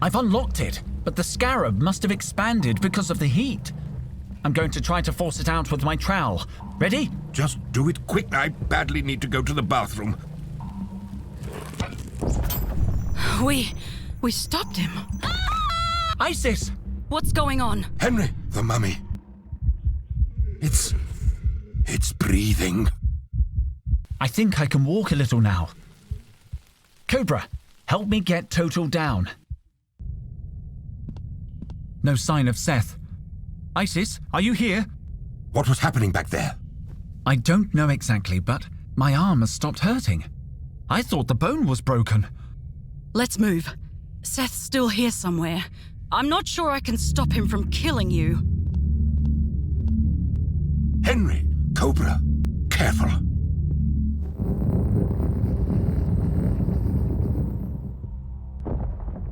I've unlocked it, but the scarab must have expanded because of the heat. I'm going to try to force it out with my trowel. Ready? Just do it quick. I badly need to go to the bathroom. We stopped him. Isis! What's going on? Henry, the mummy. It's breathing. I think I can walk a little now. Cobra, help me get Total down. No sign of Seth. Isis, are you here? What was happening back there? I don't know exactly, but my arm has stopped hurting. I thought the bone was broken. Let's move. Seth's still here somewhere. I'm not sure I can stop him from killing you. Henry, Cobra, careful.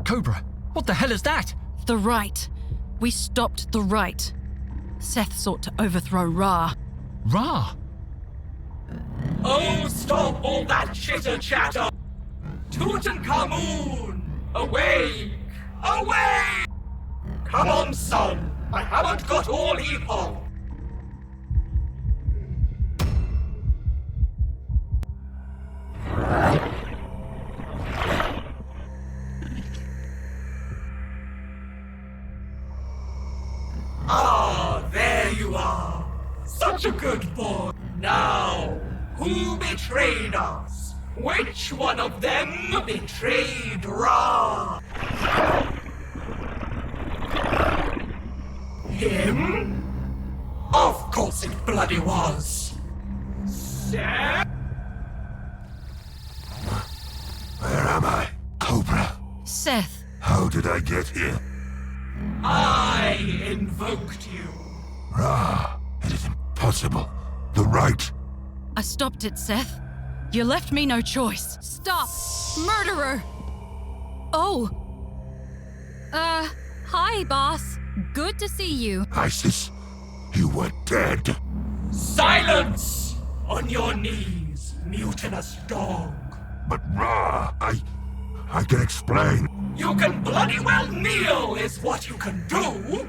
Cobra, what the hell is that? The right. We stopped the right. Seth sought to overthrow Ra. Ra! Oh, stop all that chitter-chatter! Tutankhamun! Awake! Awake! Come on, son! I haven't got all evil! Ah, there you are! Such a good boy! Now, who betrayed us? Which one of them betrayed Ra? Him? Of course it bloody was! Seth? Where am I? Cobra. Seth, How did I get here? I invoked you. Ra. It is impossible. The right. I stopped it, Seth. You left me no choice. stop! Murderer! Oh. Hi, boss. Good to see you. Isis, you were dead. Silence! On your knees, mutinous dog. But Ra, I can explain. You can bloody well kneel, is what you can do.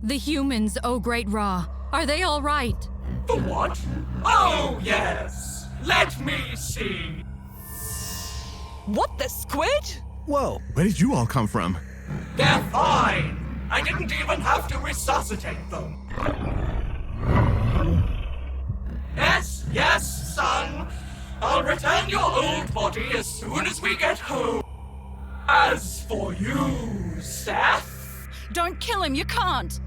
The humans, oh great Ra. Are they all right? The what? Oh, yes. Let me see. What the squid? Whoa, where did you all come from? They're fine. I didn't even have to resuscitate them. Yes, son. I'll return your old body as soon as we get home. As for you, Seth... Don't kill him, you can't!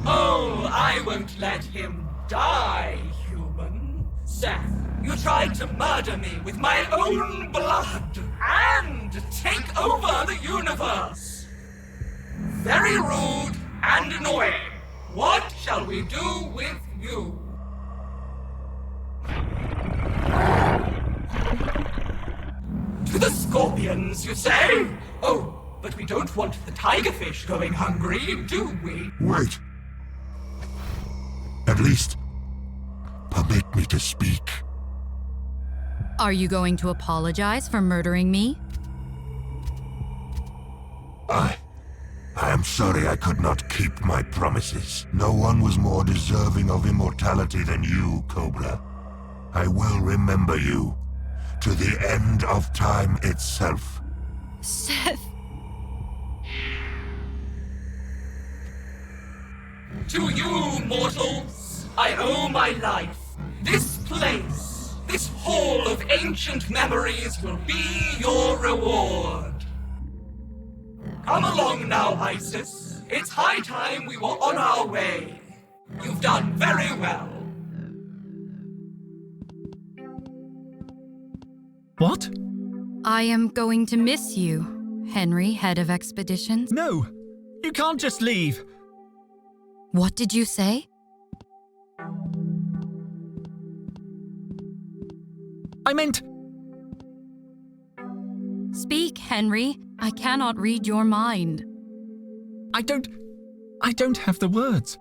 Oh, I won't let him die, human. Seth, you tried to murder me with my own blood and take over the universe. Very rude and annoying. What shall we do with you? To the scorpions, you say? Oh, but we don't want the tigerfish going hungry, do we? Wait. At least, permit me to speak. Are you going to apologize for murdering me? I am sorry I could not keep my promises. No one was more deserving of immortality than you, Cobra. I will remember you to the end of time itself. Seth! To you, mortals, I owe my life. This place, this hall of ancient memories will be your reward. Come along now, Isis. It's high time we were on our way. You've done very well. What? I am going to miss you, Henry, head of expeditions. No! You can't just leave! What did you say? I meant... Speak, Henry. I cannot read your mind. I don't have the words.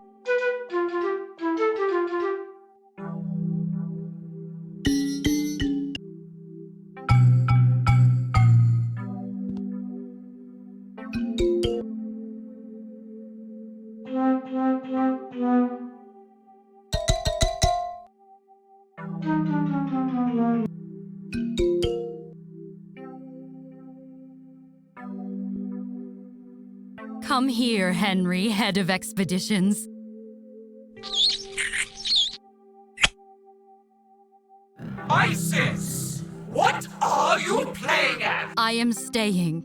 Come here, Henry, head of expeditions. Isis! What are you playing at? I am staying.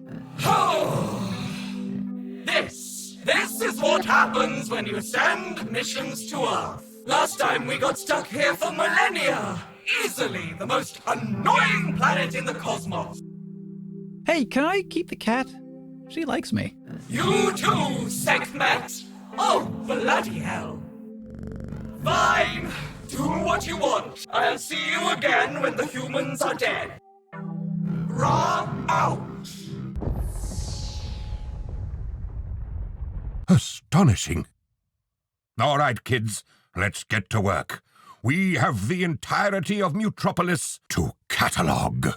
This is what happens when you send missions to Earth. Last time we got stuck here for millennia. Easily the most annoying planet in the cosmos. Hey, can I keep the cat? She likes me. You too, Sekhmet! Oh, bloody hell. Fine. Do what you want. I'll see you again when the humans are dead. Ra out. Astonishing. All right, kids, let's get to work. We have the entirety of Mutropolis to catalogue.